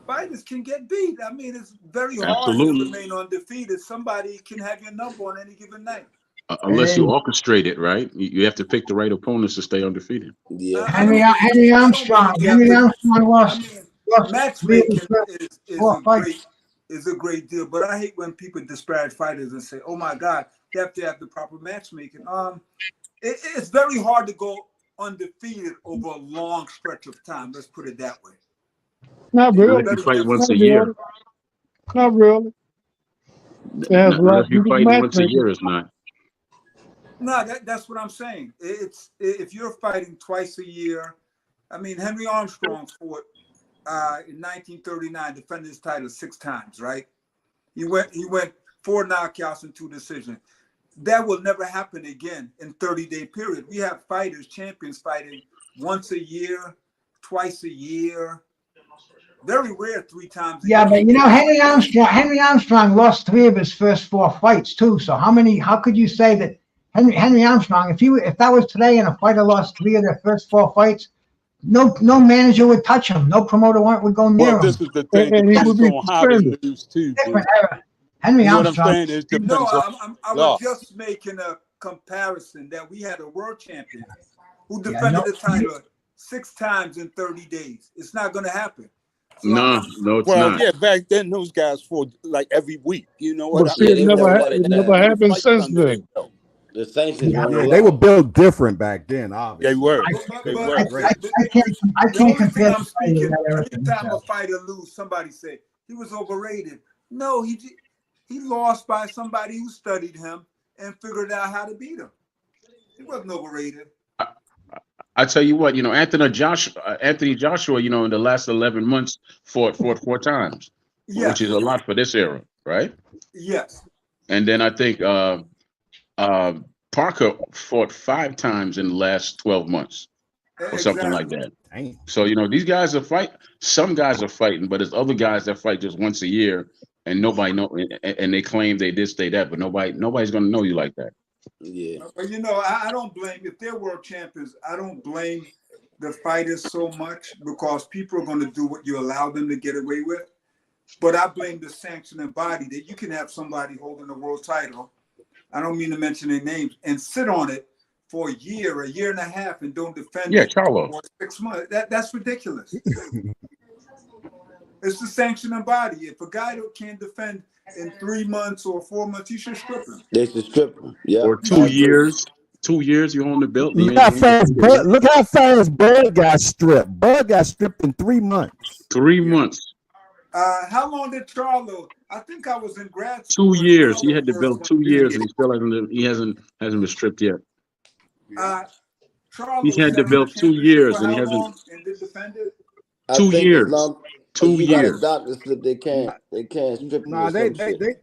fighters can get beat. I mean, it's very hard to remain undefeated. Somebody can have your number on any given night. Unless you orchestrate it, right? You have to pick the right opponents to stay undefeated. Yeah. Henry Armstrong lost. Matchmaking is a great deal, but I hate when people disparage fighters and say, "Oh my God, you have to have the proper matchmaking." It's very hard to go undefeated over a long stretch of time. Let's put it that way. Not really. Unless you fight once a year. Not really. Unless you fight once a year, it's not. No, that's what I'm saying. It's if you're fighting twice a year. I mean, Henry Armstrong fought in 1939, defended his title 6 times, right? He went 4 knockouts and 2 decisions. That will never happen again in 30-day period. We have fighters, champions fighting once a year, twice a year, Very rare 3 times. Yeah, but Henry Armstrong lost 3 of his first 4 fights too. So how could you say that Henry Armstrong, if that was today and a fighter lost 3 of their first 4 fights, no manager would touch him, no promoter would go near Well, him. this is the thing. And he would Depends be on how they suspended. lose too. Different Dude. era. Henry You know what I'm Armstrong. saying? It depends No, on. I was just making a comparison that we had a world champion who defended the title 6 times in 30 days. It's not going to happen. So No, it's Well, not. yeah, back then those guys fought like every week. You know what But I see, mean? Yeah, it they never, never let it never happen. happened Fights since under their then. belt. The sanctions Yeah, weren't They were allowed. built different back then, They obviously. were. But- They but- were. I can't the compare only thing I'm the fighter speaking, in that era to anytime a himself. fighter lose, somebody say he was overrated. No, he lost by somebody who studied him and figured out how to beat him. He wasn't overrated. I tell you what, Anthony Joshua, in the last 11 months fought 4 times, Yes, which is a lot for this era, right? yes. And then I think Parker fought 5 times in the last 12 months or something like that. Dang. So, these guys are fighting. Some guys are fighting, but there's other guys that fight just once a year and nobody know, and they claim they did say that, but nobody's going to know you like that. Yeah. But I don't blame, if they're world champions, I don't blame the fighters so much because people are going to do what you allow them to get away with. But I blame the sanctioning body that you can have somebody holding the world title. I don't mean to mention their names and sit on it for a year and a half and don't defend Yeah, it Charlo. for 6 months. That's ridiculous. It's the sanctioning body. If a guy can't defend in 3 months or 4 months, you should strip him. They should strip them. Yeah. Or 2 years. 2 years you own the belt. Look how fast Bud got stripped. Bud got stripped in 3 months. 3 months. How long did Charlo? I think I was in grad school. 2 years. He had the Charlo belt first 2 won. years, and he hasn't been stripped yet. Charlo He's had the sat on belt 2 championship years, for and he how hasn't. long and did defend it? I 2 think years. as long 2 as you got a years. doctor slip, they can't strip you. Nah, or they some shit.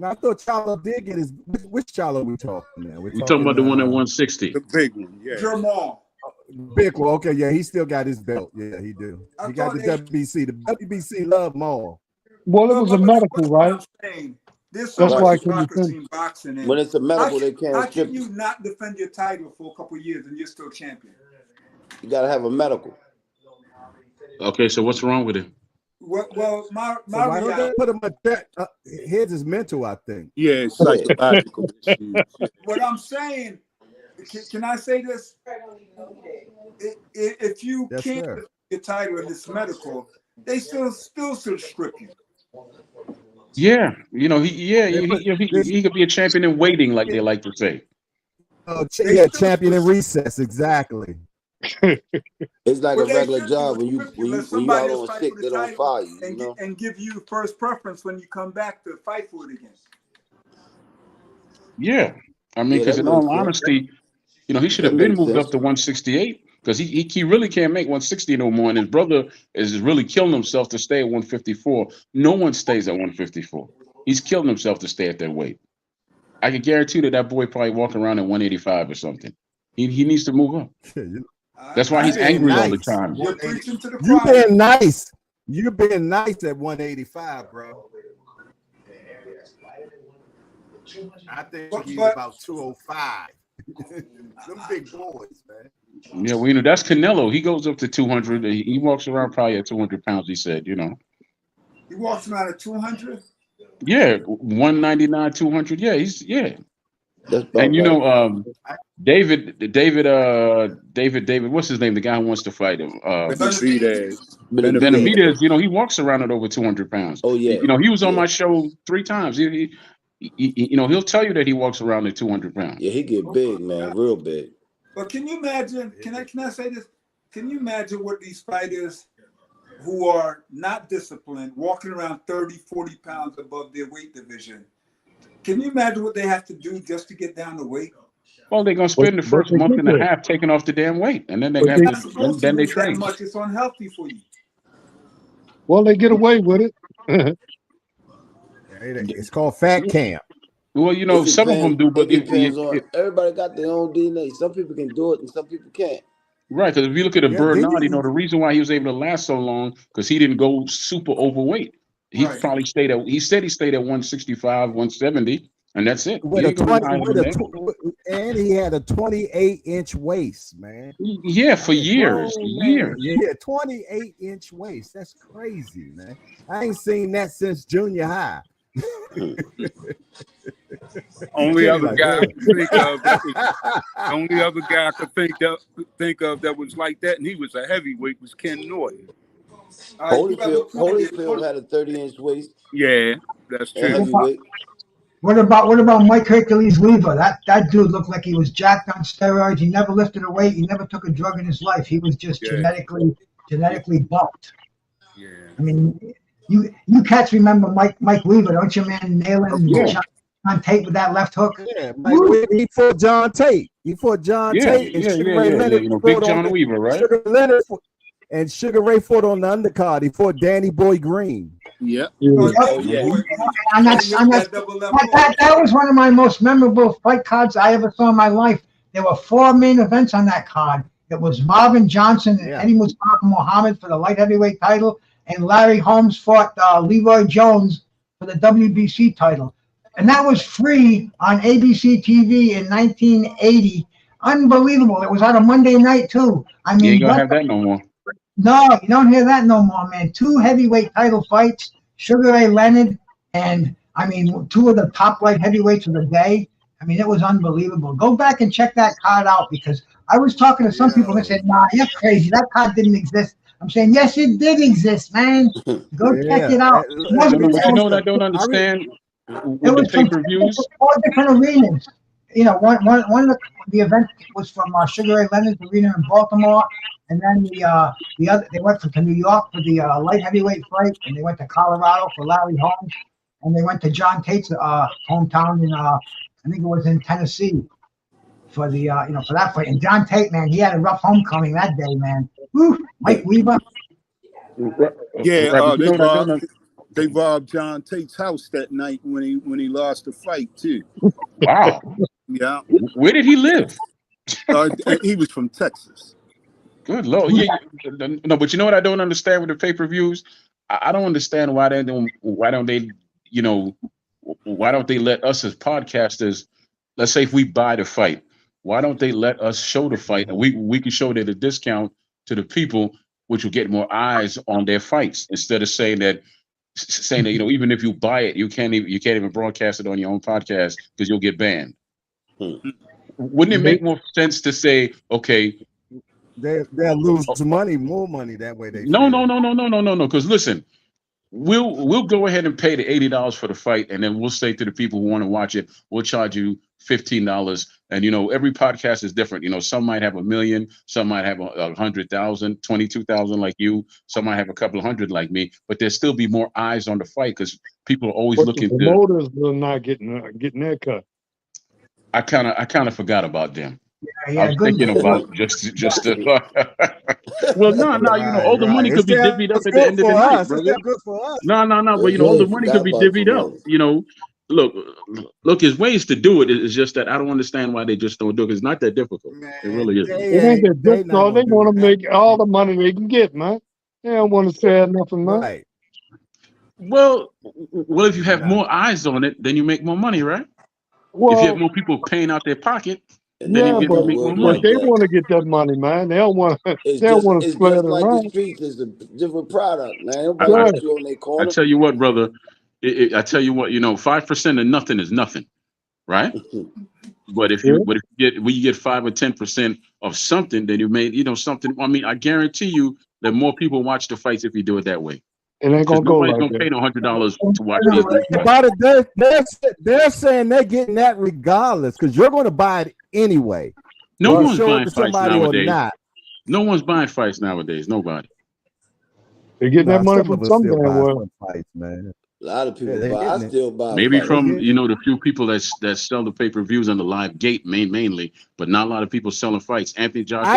I thought Charlo did get his. Which Charlo we talking now? We're talking about the one at 160. The big one, yeah. Jamal. Big one. Okay, yeah, he still got his belt. Yeah, he do. I He got thought the WBC. The WBC love them all. Well, it was a medical, right? There's so That's much why I couldn't hypocrisy defend. in boxing. And When it's a medical, they how can't strip can you. you not defend your title for a couple of years and you're still champion? You gotta have a medical. Okay, so what's wrong with it? Well, my So why don't they reality, put him at that? His is mental, I think. Yeah, it's psychological issues. what I'm saying, can I say this? If you Yes, can't sir. defend your title and it's medical, they still should strip you. Yeah, he could be a champion in waiting, like they like to say. Yeah, champion in recess, exactly. It's like Well, a they regular should job do when it. you Let when you somebody out else on fight sick, for they the don't title fire you. You and know. and give you first preference when you come back to fight for it again. Yeah, I mean, Yeah, because that in all makes sense. honesty, he should have That been makes moved sense. up to 168 because he really can't make 160 no more, and his brother is really killing himself to stay at 154. No one stays at 154. He's killing himself to stay at that weight. I can guarantee that boy probably walking around at 185 or something. He needs to move up. That's why he's angry all the time. You're preaching to the You choir. being nice. You're being nice at 185, bro. I think he's about 205. Them big boys, man. Yeah, well, that's Canelo. He goes up to 200. He walks around probably at 200 pounds. He said, He walks around at 200. Yeah, 199, 200. Yeah, That's and about right. David, what's his name? The guy who wants to fight him. Benavidez. Benavidez, he walks around at over 200 pounds. Oh yeah. He was on my show 3 times. He'll tell you that he walks around at 200 pounds. Yeah, he get big, man, real big. But can you imagine? Can I say this? Can you imagine what these fighters who are not disciplined, walking around 30, 40 pounds above their weight division? Can you imagine what they have to do just to get down the weight? Well, they're gonna spend the first month and a half taking off the damn weight, and then they You're not have to, supposed to then they lose that train. much. It's unhealthy for you. Well, they get away with it. It's called fat camp. Well, some of them do, but it depends on everybody got their own DNA. Some people can do it and some people can't. Right, because if you look at a Yeah, Bernard, didn't the reason why he was able to last so long because he didn't go super overweight. He Right. probably stayed at. He said he stayed at 165, 170, and that's it. He with a didn't go any 20 higher with than a that. and he had a 28-inch waist, man. Yeah, for Like a years, grown man. years. Yeah, 28-inch waist. That's crazy, man. I ain't seen that since junior high. Only Kenny other like, guy I "Yeah." could think of that was the only other guy I could think of that was like that, and he was a heavyweight, was Ken Norton. Holyfield had a 30-inch waist, Yeah, that's a true. heavyweight. What about Mike Hercules Lever? That dude looked like he was jacked on steroids. He never lifted a weight. He never took a drug in his life. He was just Yeah. genetically buffed. Yeah. I mean, you cats remember Mike Weaver, don't you, man? Nailing Yeah. John Tate with that left hook. Yeah, Mike, he fought John Tate. He fought John Yeah, Tate and Sugar Ray Leonard. Big fought John on Weaver, right? Sugar Leonard and Sugar Ray fought on the undercard. He fought Danny Boy Green. Yep. Yeah. Oh yeah. I'm not, that was one of my most memorable fight cards I ever saw in my life. There were 4 main events on that card. It was Marvin Johnson and Yeah. Eddie Mustafa Muhammad for the light heavyweight title, and Larry Holmes fought Leroy Jones for the WBC title. And that was free on ABC TV in 1980. Unbelievable. It was on a Monday night, too. I You mean, ain't gonna what have that no more. no, you don't hear that no more, man. 2 heavyweight title fights, Sugar Ray Leonard, and I mean, 2 of the top light heavyweights of the day. I mean, it was unbelievable. Go back and check that card out, because I was talking to some people that said, "Nah, you're crazy. That card didn't exist." I'm saying, yes, it did exist, man. Go check it out. It But wasn't- you know what I don't understand it with the was from pay-per-views. 4 different arenas. One of the event was from Sugar Ray Leonard's arena in Baltimore, and then the other they went to New York for the light heavyweight fight, and they went to Colorado for Larry Holmes, and they went to John Tate's hometown in I think it was in Tennessee for the for that fight. And John Tate, man, he had a rough homecoming that day, man. Woo, Mike Weaver. Yeah, Right, but you know what I don't they robbed John Tate's house that night when he lost the fight too. Wow. Yeah, Where did he live? he was from Texas. Good Lord. Yeah, no, but you know what I don't understand with the pay-per-views? I don't understand why don't they let us as podcasters, let's say if we buy the fight, why don't they let us show the fight, and we can show it at a discount to the people, which will get more eyes on their fights, instead of saying that even if you buy it, you can't even broadcast it on your own podcast because you'll get banned. Wouldn't it make more sense to say, okay, they'll lose more money that way? No. Because listen, we'll go ahead and pay the $80 for the fight, and then we'll say to the people who want to watch it, we'll charge you $15. And every podcast is different. Some might have 1 million, some might have 100,000, 22,000 like you, some might have a couple of hundred like me, but there'll still be more eyes on the fight because people are always looking. The promoters are not getting their cut. I kind of forgot about them. Yeah, I was thinking about just well, no, all the money could be divvied up at the end of the night, brother. Good for us. No, but all the money could be divvied up. Look, there's ways to do it. It's just that I don't understand why they just don't do it. It's not that difficult. Man, it really isn't. It ain't that difficult. They want to make all the money they can get, man. They don't want to sell nothing, man. Right. Well, if you have more eyes on it, then you make more money, right? Well, if you have more people paying out their pocket, then yeah, you but make more money. they want to get that money, man. They don't want to. They don't want to spread it like around. the streets is a different product, man. Nobody wants you on their corner. I tell you what, brother. I tell you what. 5% of nothing is nothing, right? But if you get 5 or 10% of something, then you made something. I mean, I guarantee you that more people watch the fights if you do it that way. It ain't gonna go like that. Nobody's gonna pay no $100 to watch it. But they're saying they're getting that regardless because you're going to buy it anyway. No one's buying fights nowadays. No one's buying fights nowadays. Nobody. They're getting that money from some damn well. Fights, man. A lot of people buy. I still buy. Maybe fights. from the few people that sell the pay-per-views on the live gate mainly, but not a lot of people selling fights. Anthony Joshua.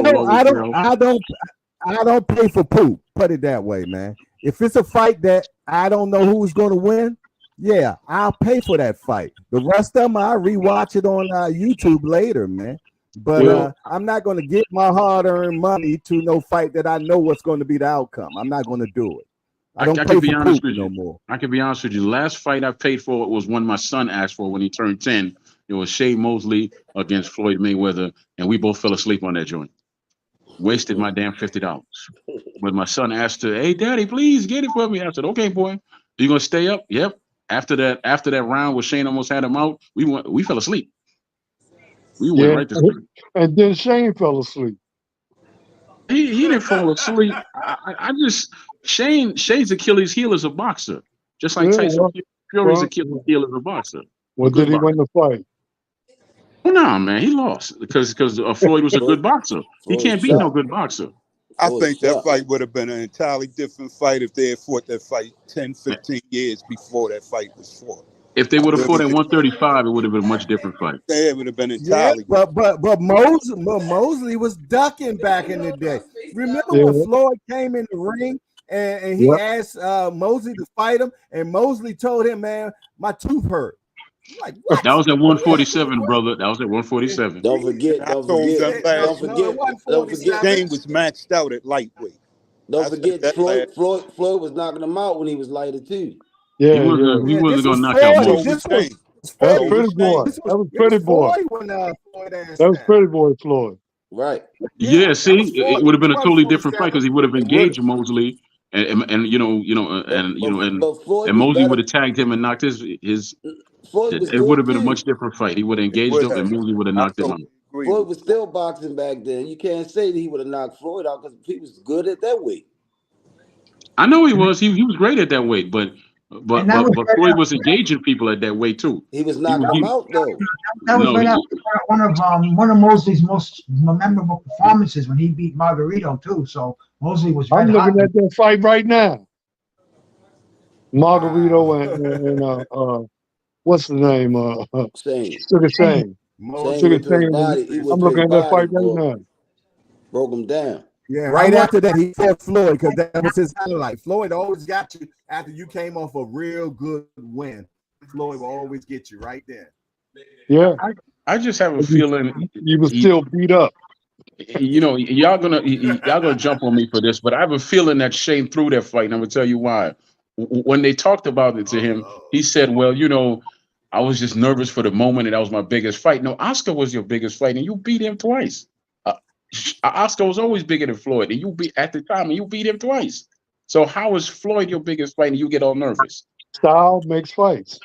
I don't pay for poop. Put it that way, man. If it's a fight that I don't know who's going to win, yeah, I'll pay for that fight. The rest of them, I'll rewatch it on YouTube later, man. But Yeah. I'm not going to give my hard-earned money to no fight that I know what's going to be the outcome. I'm not going to do it. I don't I pay can be for honest poop with no you. more. I can be honest with you. The last fight I paid for was one my son asked for when he turned 10. It was Shea Mosley against Floyd Mayweather, and we both fell asleep on that joint. Wasted my damn $50. But my son asked her, "Hey, Daddy, please get it for me." I said, "Okay, boy. You gonna stay up?" Yep. After that round where Shane almost had him out, we fell asleep. We went Yeah. right to sleep. And then Shane fell asleep. He didn't fall asleep. I just Shane's Achilles heel is a boxer, just like Yeah, Tyson Fury's well, Achilles heel is a boxer. well, Good did he boxer. win the fight? Well, no, man, he lost because Floyd was a good boxer. He Floyd can't beat no shot. good boxer. I Floyd think that shot. fight would have been an entirely different fight if they had fought that fight 10, 15 years before that fight was fought. If they would have fought Really, at 135, it would have been a much different fight. it would have been Yeah, entirely. but Mosley was ducking back in the day. Remember Yeah. when Floyd came in the ring and he Yep. asked Mosley to fight him, and Mosley told him, "Man, my tooth hurt." I'm like, what? That was at 147, brother. That was at 147. Don't forget. I Don't told them forget. last Don't night. forget. No, it wasn't Don't forget. 47. Shane was maxed out at lightweight. Don't I said forget. that Floyd was knocking him out when he was lighter too. Yeah, He wasn't Yeah, gonna this was knock out Floyd. Mosley. This was That's Floyd. pretty boy. This That was it pretty boy. Floyd when Floyd asked That was that. pretty boy Floyd. Right. Yeah, that see, was it Floyd. would have been a It totally wasn't different fight 47. because he would have It would. engaged Mosley, and But Floyd was Mosley better. would have tagged him and knocked his. Floyd was It would good have been a too. much different fight. He would have engaged would him, and have. Mosley would have I knocked him out. totally agree. Floyd was still boxing back then. You can't say that he would have knocked Floyd out because he was good at that weight. I know he was. He was great at that weight, but And that was right Floyd after, was engaging people at that weight too. He was He knocking was. him out though. that was No, right after one of Mosley's most memorable performances when he beat Margarito too. So Mosley was I'm red hot. looking at that fight right now. Margarito and what's the name? Shane. Sugar Shane. Mosley. Shane Sugar went to his Shane. body. He I'm went to looking his at that body, fight right boy. now. Broke him down. Yeah, right after that, he fought Floyd because that was his highlight. Floyd always got you after you came off a real good win. Floyd will always get you right there. Yeah, I just have a feeling. he was still beat up. You know, y'all gonna jump on me for this, but I have a feeling that Shane threw that fight, and I'm gonna tell you why. When they talked about it to him, he said, "Well, you know, I was just nervous for the moment, and that was my biggest fight." No, Oscar was your biggest fight, and you beat him twice. Oscar was always bigger than Floyd, and you beat at the time, and you beat him twice. So how is Floyd your biggest fight, and you get all nervous? Style makes fights.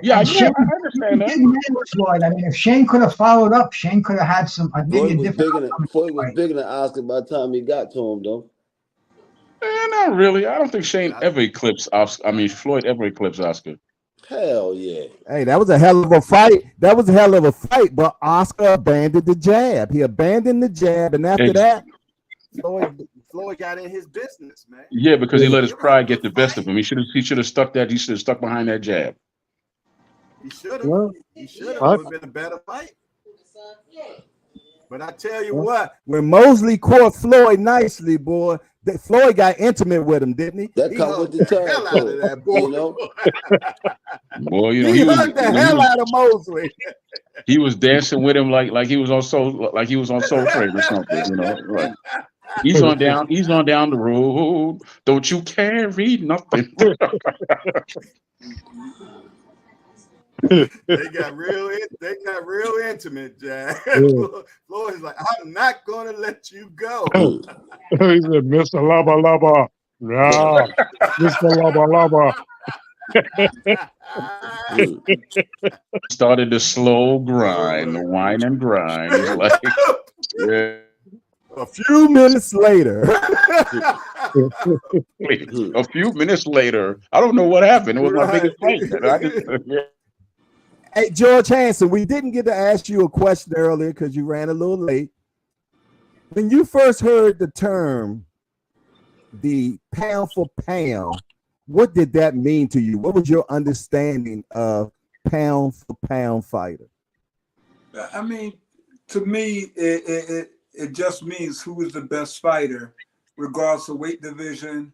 Yeah, And yeah, Shane, I understand that. big man with Floyd. I mean, if Shane could have followed up, Shane could have had some maybe Floyd a was different bigger than outcome. Floyd was bigger than Oscar by the time he got to him though. Not really. I don't think Shane ever eclipsed Oscar. I mean, Floyd ever eclipsed Oscar. Hell yeah. Hey, that was a hell of a fight. That was a hell of a fight, but Oscar abandoned the jab. He abandoned the jab, and after that, Floyd got in his business, man. Yeah, because he let his pride get the best of him. He should have stuck that. He should have stuck behind that jab. He should have. Well, He should have. I- It would have been a better fight. But I tell you Well, what, when Mosley caught Floyd nicely, boy, Floyd got intimate with him, didn't he? That He come hugged with the the hell out of territory, that boy. you know. Boy, you know He hugged the hell out of Mosley. he was dancing with him like he was on Soul Train or something. You know, like he's on down the road. Don't you carry nothing. they got real intimate, Jack. Yeah. Floyd's like, I'm not gonna let you go. He said, Mr. Laba Laba. No, Mr. Laba Laba. Started the slow grind, the wine and grind. It's like, yeah. A few minutes later, A few minutes later, I don't know what happened. It was my biggest fight. Yeah. hey, George Hanson, we didn't get to ask you a question earlier because you ran a little late. When you first heard the term, the pound for pound, what did that mean to you? What was your understanding of pound for pound fighter? I mean, to me, it just means who is the best fighter, regardless of weight division,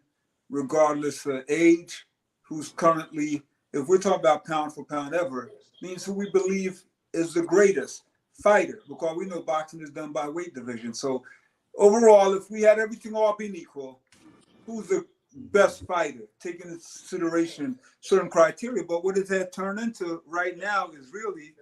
regardless of age, who's currently, if we're talking about pound for pound ever, means who we believe is the greatest fighter, because we know boxing is done by weight division. So overall, if we had everything all being equal, who's the best fighter, taking into consideration certain criteria? But what it has turned into right now is really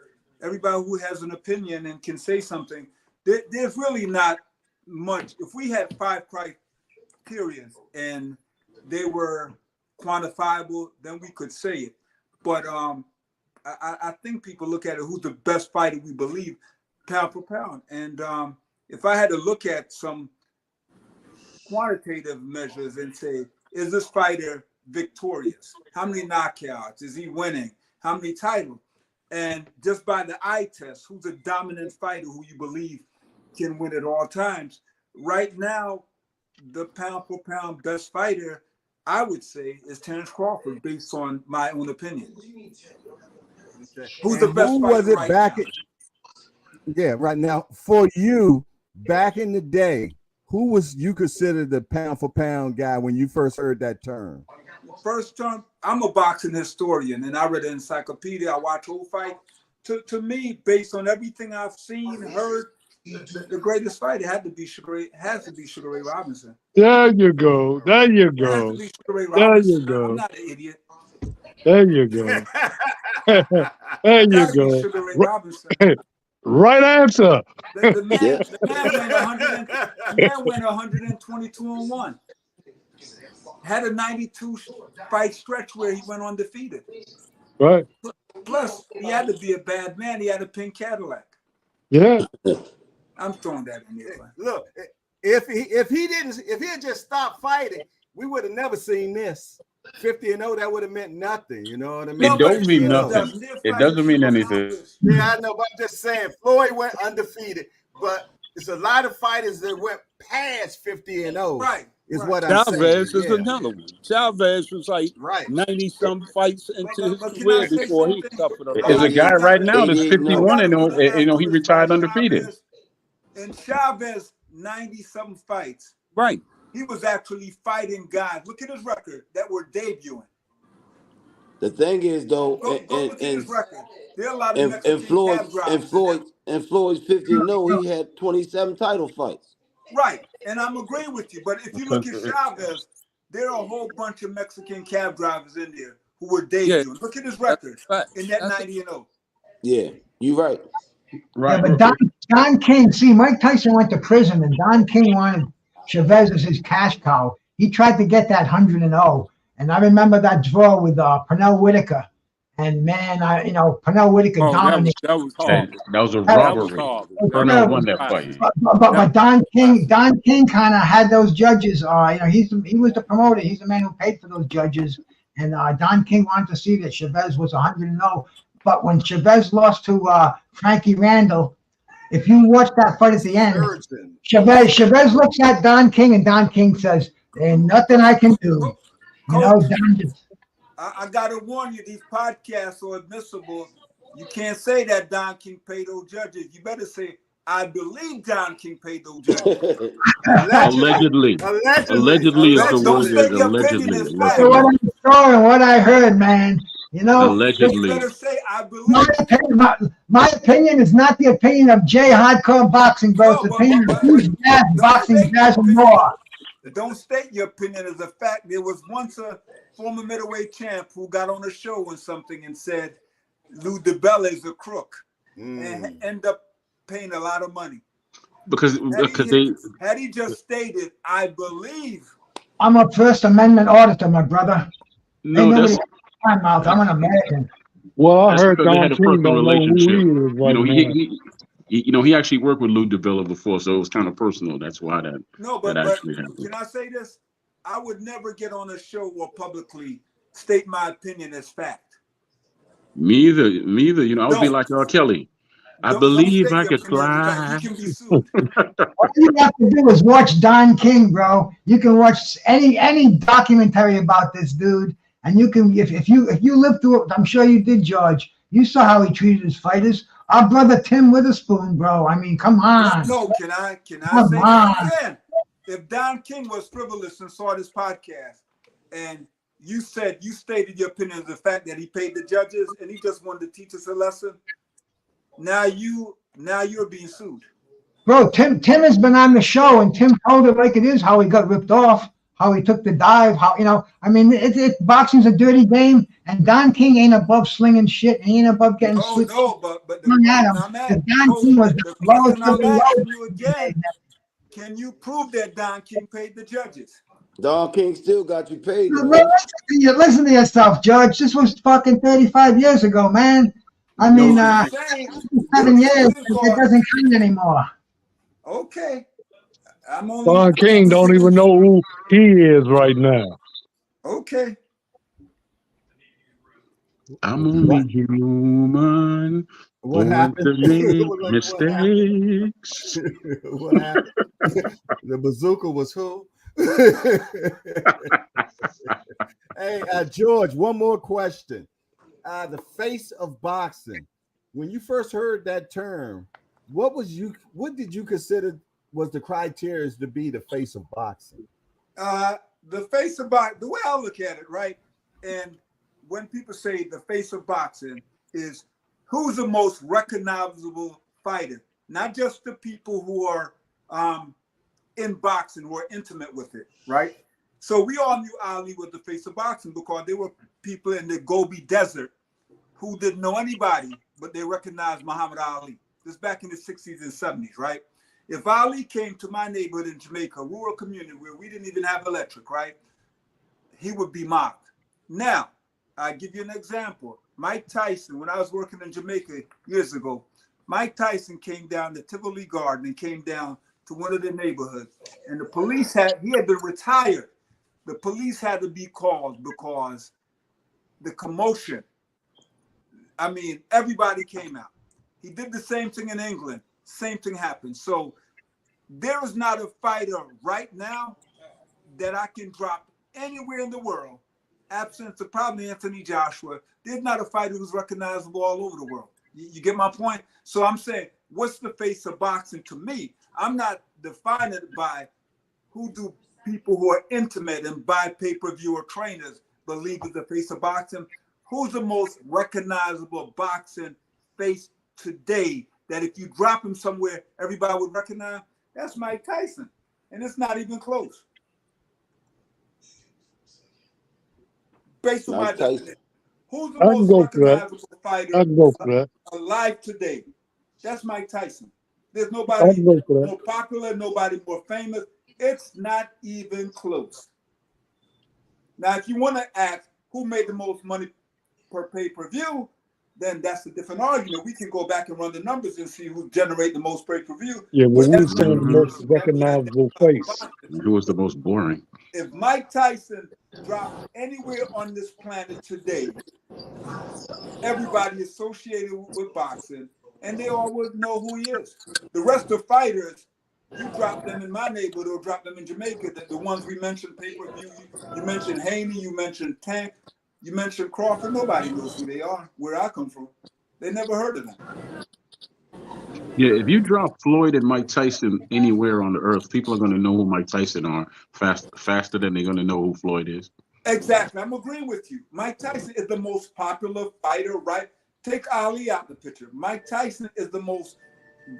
everybody who has an opinion and can say something. There's really not much. If we had 5 criteria and they were quantifiable, then we could say it. But I think people look at it, who's the best fighter we believe, pound for pound. And if I had to look at some quantitative measures and say, is this fighter victorious? How many knockouts? Is he winning? How many titles? And just by the eye test, who's a dominant fighter who you believe can win at all times? Right now, the pound for pound best fighter, I would say, is Terrence Crawford, based on my own opinion. Who's the best who fighter was it right back now? Yeah, right now for you back in the day, who was you considered the pound for pound guy when you first heard that term? First term, I'm a boxing historian, and I read an encyclopedia. I watch whole fight. To me, based on everything I've seen, heard, the greatest fighter has to be Sugar Ray Robinson. There you go. There you It has to go. be Sugar Ray There Robinson. you go. I'm not an idiot. There you go. There you Gotta be go. Sugar Ray Robinson. Right answer. The man, Yeah. the man went 122-1. Had a 92 fight stretch where he went undefeated. Right. Plus, he had to be a bad man. He had a pink Cadillac. Yeah. I'm throwing that in there. Look, if he had just stopped fighting, we would have never seen this. 50-0, that would have meant nothing. You know what I mean? It don't mean nothing. It doesn't mean anything. Yeah, I know, but I'm just saying, Floyd went undefeated, but it's a lot of fighters that went past 50-0. Right. Is right. what I'm saying. Chavez is Yeah. another one. Chavez was like Right. 90-some fights into But his can I career say before he something? suffered a There's a guy right now that's 88, 51 and he retired undefeated. And Chavez, 90-something fights. right. He was actually fighting guys. Look at his record that were debuting. The thing is, though, Go look at his record. There are a lot of and Mexican cab drivers. Floyd's 50-0, he had 27 title fights. Right, and I'm agreeing with you. But if you look at Chavez, there are a whole bunch of Mexican cab drivers in there who were debuting. Yeah. Look at his record in that That's 90-0. Yeah, you're right. Yeah, but Don King, see, Mike Tyson went to prison, and Don King wanted Chavez as his cash cow. He tried to get that 100-0, and I remember that draw with Pernell Whitaker. And man, Pernell Whitaker dominated. That was hard. That was a That was robbery. hard. Pernell won that fight. But Don King kind of had those judges. He was the promoter. He's the man who paid for those judges. And Don King wanted to see that Chavez was 100-0. But when Chavez lost to Frankie Randall, if you watch that fight at the end, Chavez looks at Don King, and Don King says, "There ain't nothing I can do." Don just. I gotta warn you, these podcasts are admissible. You can't say that Don King paid those judges. You better say, I believe Don King paid those judges. Allegedly. Allegedly is the Don't word. say your opinion is fact. So what I saw and what I heard, man, You Allegedly. better say, I believe. my opinion is not the opinion of Jay Hardcore Boxing, bro. It's the opinion of who's bad boxing jazz and more. Don't state your opinion as a fact. There was once a former middleweight champ who got on a show and something and said Lou DiBella is a crook and end up paying a lot of money. Because Had he just stated, I believe. I'm a First Amendment auditor, my brother. no, that's My mouth. I'm an American. Well, I that's heard because they Don had a King personal don't know who he relationship. is right now. He actually worked with Lou DiBella before, so it was kind of personal. That's why But actually happened. can I say this? I would never get on a show or publicly state my opinion as fact. Me either. I would be like R. Kelly. I believe I could fly. You can be sued. All you have to do is watch Don King, bro. You can watch any documentary about this dude, and you can if you lived through it. I'm sure you did, George. You saw how he treated his fighters. Our brother Tim Witherspoon, bro. I mean, come on. No, can I Come say on. that again? If Don King was frivolous and saw this podcast, and you stated your opinion of the fact that he paid the judges and he just wanted to teach us a lesson, Now you're being sued. Bro, Tim has been on the show, and Tim told it like it is, how he got ripped off, how he took the dive, how, you know, I mean, boxing's a dirty game, and Don King ain't above slinging shit, and he ain't above getting switched. No, but the Don King was the lowest question I'm of asking the you again, can you prove that Don King paid the judges? Don King still got you paid. low. Man. Listen to yourself, Judge. This was fucking 35 years ago, man. I mean, 7 years, it doesn't count anymore. Okay. I'm only Don King don't even know who he is right now. okay. I'm only human. What born happened? to make What mistakes. What happened? The bazooka was who? Hey, George, one more question. The face of boxing. When you first heard that term, what did you consider was the criteria to be the face of boxing? The face of boxing, the way I look at it, right? And when people say the face of boxing is who's the most recognizable fighter, not just the people who are in boxing, who are intimate with it, right? So we all knew Ali was the face of boxing because there were people in the Gobi Desert who didn't know anybody, but they recognized Muhammad Ali. This back in the 60s and 70s, right? If Ali came to my neighborhood in Jamaica, a rural community where we didn't even have electric, right? He would be mocked. Now, I'll give you an example. Mike Tyson, when I was working in Jamaica years ago, Mike Tyson came down to Tivoli Garden and came down to one of the neighborhoods. And the police he had been retired. The police had to be called because the commotion. I mean, everybody came out. He did the same thing in England. Same thing happened. So there is not a fighter right now that I can drop anywhere in the world, absent of probably Anthony Joshua. There's not a fighter who's recognizable all over the world. You get my point? So I'm saying, what's the face of boxing to me? I'm not defining it by who do people who are intimate and buy pay-per-view or trainers believe is the face of boxing. Who's the most recognizable boxing face today that if you drop him somewhere, everybody would recognize? That's Mike Tyson. And it's not even close. Based on my definition. Who's the most recognizable fighter alive today? That's Mike Tyson. There's nobody more popular, nobody more famous. It's not even close. Now, if you want to ask who made the most money per pay-per-view, then that's a different argument. We can go back and run the numbers and see who generated the most pay-per-view. Yeah, but we saying the most recognizable face. Who was the most boring? If Mike Tyson dropped anywhere on this planet today, everybody associated with boxing, and they all would know who he is. The rest of fighters, you drop them in my neighborhood or drop them in Jamaica, the ones we mentioned pay-per-view, you mentioned Haney, you mentioned Tank, you mentioned Crawford, nobody knows who they are, where I come from. They never heard of them. Yeah, if you drop Floyd and Mike Tyson anywhere on the earth, people are going to know who Mike Tyson are faster than they're going to know who Floyd is. Exactly. I'm agreeing with you. Mike Tyson is the most popular fighter, right? Take Ali out the picture. Mike Tyson is the most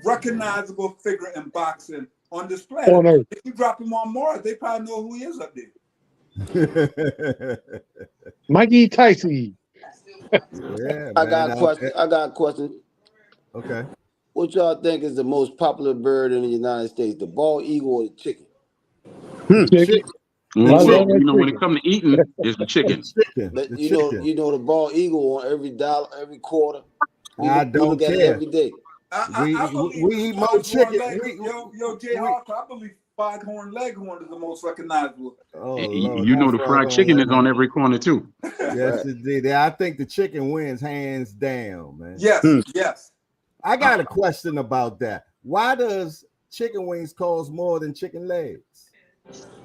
recognizable figure in boxing on this planet. If you drop him on Mars, they probably know who he is up there. Mikey Tyson. Yeah, I got a question. Okay. What y'all think is the most popular bird in the United States, the bald eagle or the chicken? Chicken. So, when it comes to eating, it's the chicken. You know the bald eagle on every dollar, every quarter. I don't care. Every day. We eat more chicken. Yo, Jay Harper, I believe Foghorn Leghorn is the most recognizable. Oh, you know the fried chicken is on every corner too. Yes, indeed. I think the chicken wins hands down, man. Yes, yes. I got a question about that. Why does chicken wings cost more than chicken legs?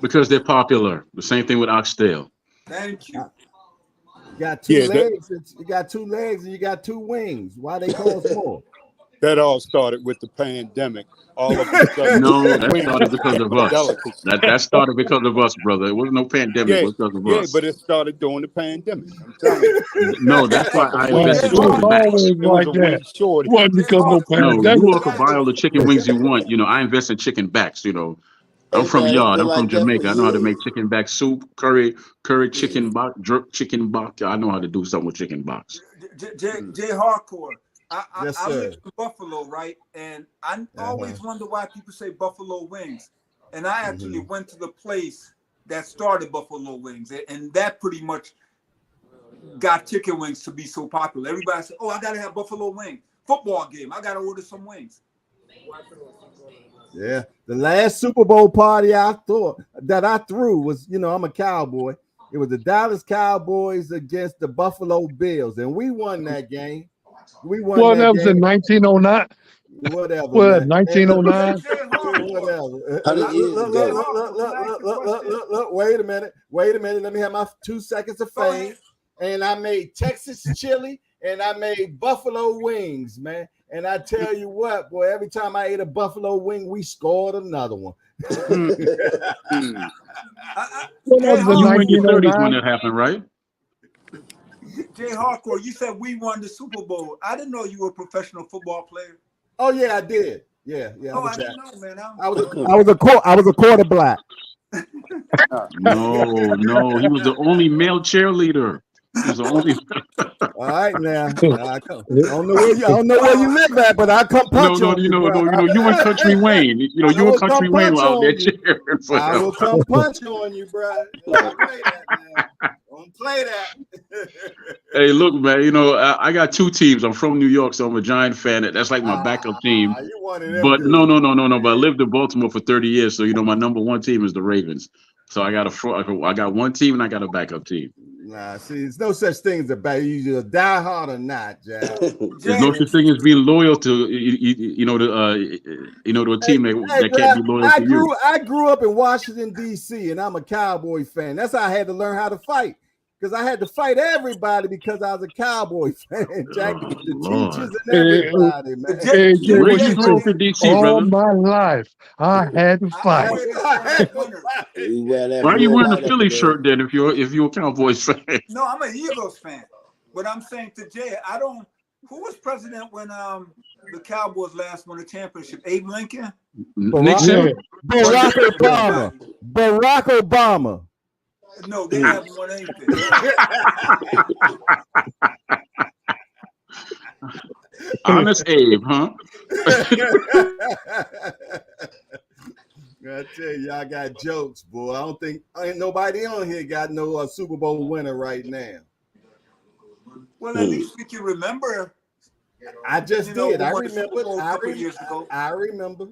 Because they're popular. The same thing with oxtail. Thank you. You got two legs. You got two legs and you got two wings. Why they cost more? That all started with the pandemic. All of a sudden, No, that wings started because of became a us. delicacy. That started because of us, brother. It wasn't no pandemic. It Yeah, was because of yeah, us. but it started during the pandemic. I'm telling you. No, that's why But the I Right. wings invested It was chicken shortage. backs. always It was like a that. wing shortage. Wasn't because no No, you pandemic. all could buy all the chicken wings you want. I invest in chicken backs. I'm Hey from man, it's Yard. been I'm from like that for Jamaica. I know how to make years. chicken back soup, curry chicken box, jerk chicken box. I know how to do something with chicken box. Jay Hardcore. Yes, I sir. live in Buffalo, right? And I Uh-huh. always wonder why people say Buffalo Wings. And I actually Mhm. went to the place that started Buffalo Wings, and that pretty much got chicken wings to be so popular. Everybody said, "Oh, I gotta have Buffalo Wings." Football game, I gotta order some wings. Yeah, the last Super Bowl party I threw was, I'm a Cowboy. It was the Dallas Cowboys against the Buffalo Bills, and we won that game. We won Well, that that was in game. 1909. Whatever, What, man. Hey, look, 1909? Jay Hardcore. whatever. 100 years ago. Look. Wait a minute. Let me have my 2 seconds of Go fame. ahead. And I made Texas chili and I made buffalo wings, man. And I tell you what, boy, every time I ate a buffalo wing, we scored another one. Hmm. Well, Jay that was in You were in your 30s 1909. when that happened, right? Jay Hardcore, you said we won the Super Bowl. I didn't know you were a professional football player. Oh yeah, I did. Yeah. Oh, I I was didn't know, man. I was a quarter black. No, he was the only male cheerleader. He was the only. All right, now. I don't know where you live at, but I come punch on you, bro. You and Country Wayne. You I and will Country come Wayne punch were out there on you. cheering for I him. will come punch on you, bro. Don't play that, man. Don't play that. Hey, look, man. I got two teams. I'm from New York, so I'm a Giant fan. That's like my backup team. You one of them But dudes. no. But I lived in Baltimore for 30 years, so my number one team is the Ravens. So I got one team and I got a backup team. Nah, see, there's no such thing as a bad. You either die hard or not, Jack. There's no such thing as being loyal to to a team that can't be loyal to you. I grew up in Washington D.C. and I'm a Cowboy fan. That's how I had to learn how to fight. Because I had to fight everybody because I was a Cowboy fan, Jack. Oh, The Lord. teachers and everybody, man. Hey, Jay, Where what you you from say? for DC, All brother? my life, I had to fight. You wear that Why are you red wearing a light up Philly there. shirt then if you're a Cowboys fan? No, I'm an Eagles fan. But I'm saying to Jay, who was president when the Cowboys last won the championship? Abe Lincoln? Nixon? Barack Obama. Barack Obama. No, they haven't won anything. Honest Abe, huh? I tell you, y'all got jokes, boy. I don't think ain't nobody on here got no Super Bowl winner right now. Well, at least we can remember. I just You know, did. we I won the Super remember. Bowl a couple years ago. I remember.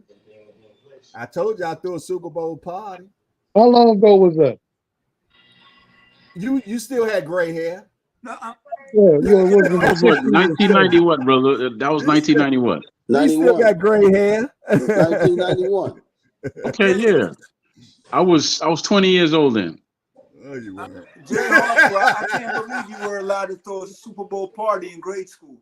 I told you I threw a Super Bowl party. How long ago was that? You still had gray hair. No, That's what 1990 what, brother? That was 1990 what? You still got gray hair. 1991. Okay, yeah. I was 20 years old then. Oh, you weren't. Jay Harper, I can't believe you were allowed to throw a Super Bowl party in grade school.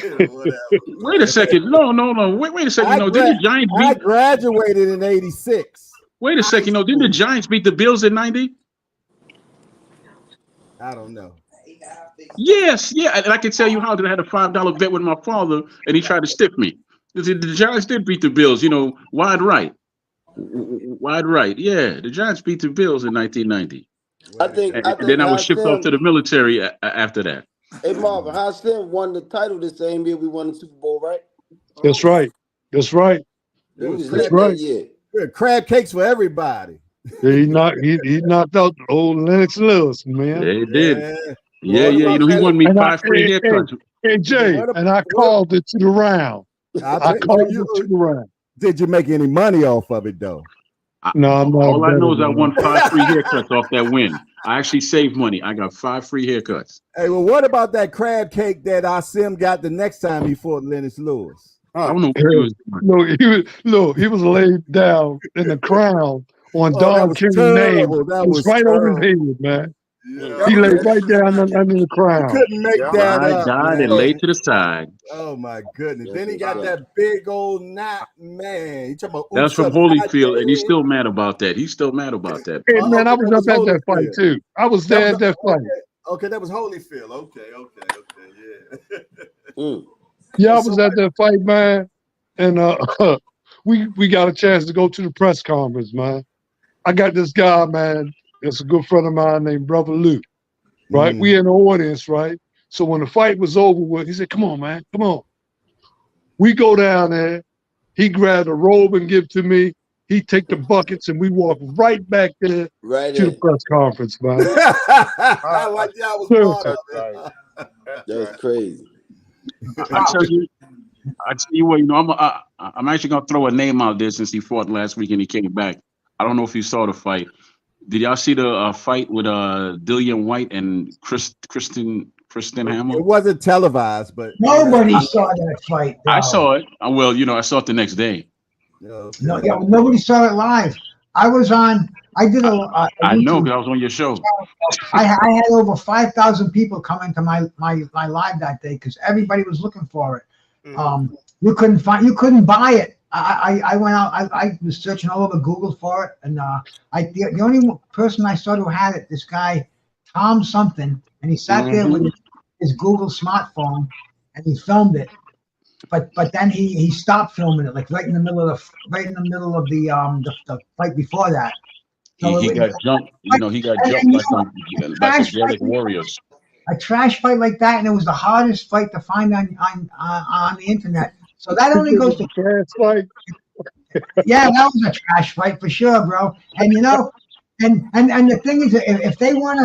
Wait a second. No. Wait a second. Didn't the Giants I beat? graduated in '86. Wait a second. Didn't the Giants beat the Bills in 90? I don't know. Yes, yeah. And I can tell you how that I had a $5 bet with my father, and he tried to stiff me. The Giants did beat the Bills. Wide right. Wide right. Yeah, the Giants beat the Bills in 1990. I think Then I was shipped off to the military after that. Hey Marvin, Hashem won the title the same year we won the Super Bowl, right? That's right. That's right. He was That's lit right. that year. Good crab cakes for everybody. He knocked out old Lennox Lewis, man. They did. Yeah. He won me 5 free haircuts. Hey Jay, and I called it to the round. I called it to the round. Did you make any money off of it though? No, I'm not. All I know is I won 5 free haircuts off that win. I actually saved money. I got 5 free haircuts. Hey, well, what about that crab cake that Asim got the next time he fought Lennox Lewis? I don't know what he was doing. He was laid down in the crown on that Don was King's terrible. name. That It was was right over his terrible. head, man. Yeah. He laid right down under the You crown. couldn't make Yeah. that My up, God, and man. laid to the side. Oh my goodness. That's Then he what's got up. that big old knot, man. You talking about That's from Usopp Holyfield, and he's Kage? still mad about that. He's still mad about that. Hey, man, I Okay, was that up was at that fight Holyfield. too. I was That there was at that fight. okay, that was Holyfield. Okay, yeah. Mm. Yeah, I So was at that fight, man. And we got a chance to go to the press conference, man. I got this guy, man. It's a good friend of mine named Brother Lou. Right? Mhm. We in the audience, right? So when the fight was over with, he said, "Come on, man, come on." We go down there. He grabbed a robe and give to me. He take the buckets and we walk right back there Right to the in. press conference, man. I like y'all was part of That's it. right. That's crazy. I tell you what, you know, I'm actually gonna throw a name out there since he fought last week and he came back. I don't know if you saw the fight. Did y'all see the fight with Dillian White and Kristen Hammer? It wasn't televised, but Nobody saw that fight. Though. I saw it. Well, you know, I saw it the next day. Okay. No, yeah, nobody saw it live. I was on. I did a I know YouTube. because I was on your show. I had over 5,000 people come into my live that day because everybody was looking for it. You couldn't buy it. I went out. I was searching all over Google for it, and the only person I saw who had it, this guy Tom something, and he sat there with his Google smartphone and he filmed it. But then he stopped filming it like right in the middle of the fight before that. He got jumped. You know, he got jumped by some Gaelic warriors. A trash fight like that, and it was the hardest fight to find on the internet. So that only goes to trash fight. Yeah, that was a trash fight for sure, bro. And you know, and the thing is, if they want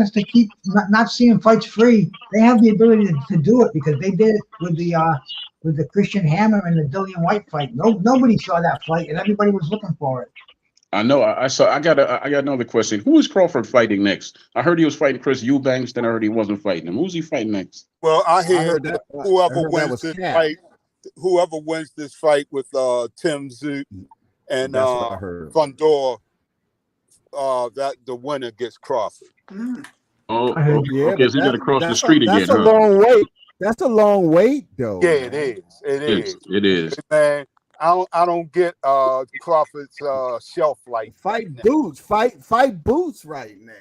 us to keep not seeing fights free, they have the ability to do it because they did it with the Christian Hammer and the Dillian White fight. Nobody saw that fight, and everybody was looking for it. I know. I saw. I got another question. Who is Crawford fighting next? I heard he was fighting Chris Eubanks. Then I heard he wasn't fighting him. Who's he fighting next? Well, I heard hear that- whoever I heard that wins was this Cap. fight, whoever wins this fight with Tim Zoot and That's what I heard. Fundor, that the winner gets Crawford. Oh, I heard- Yeah, okay. but So you got to cross the that's street again. That's a Huh? long wait. That's a long wait, though. Yeah, it is. It is. It is. Man, I don't get Crawford's shelf life. Fight boots. Fight boots right now.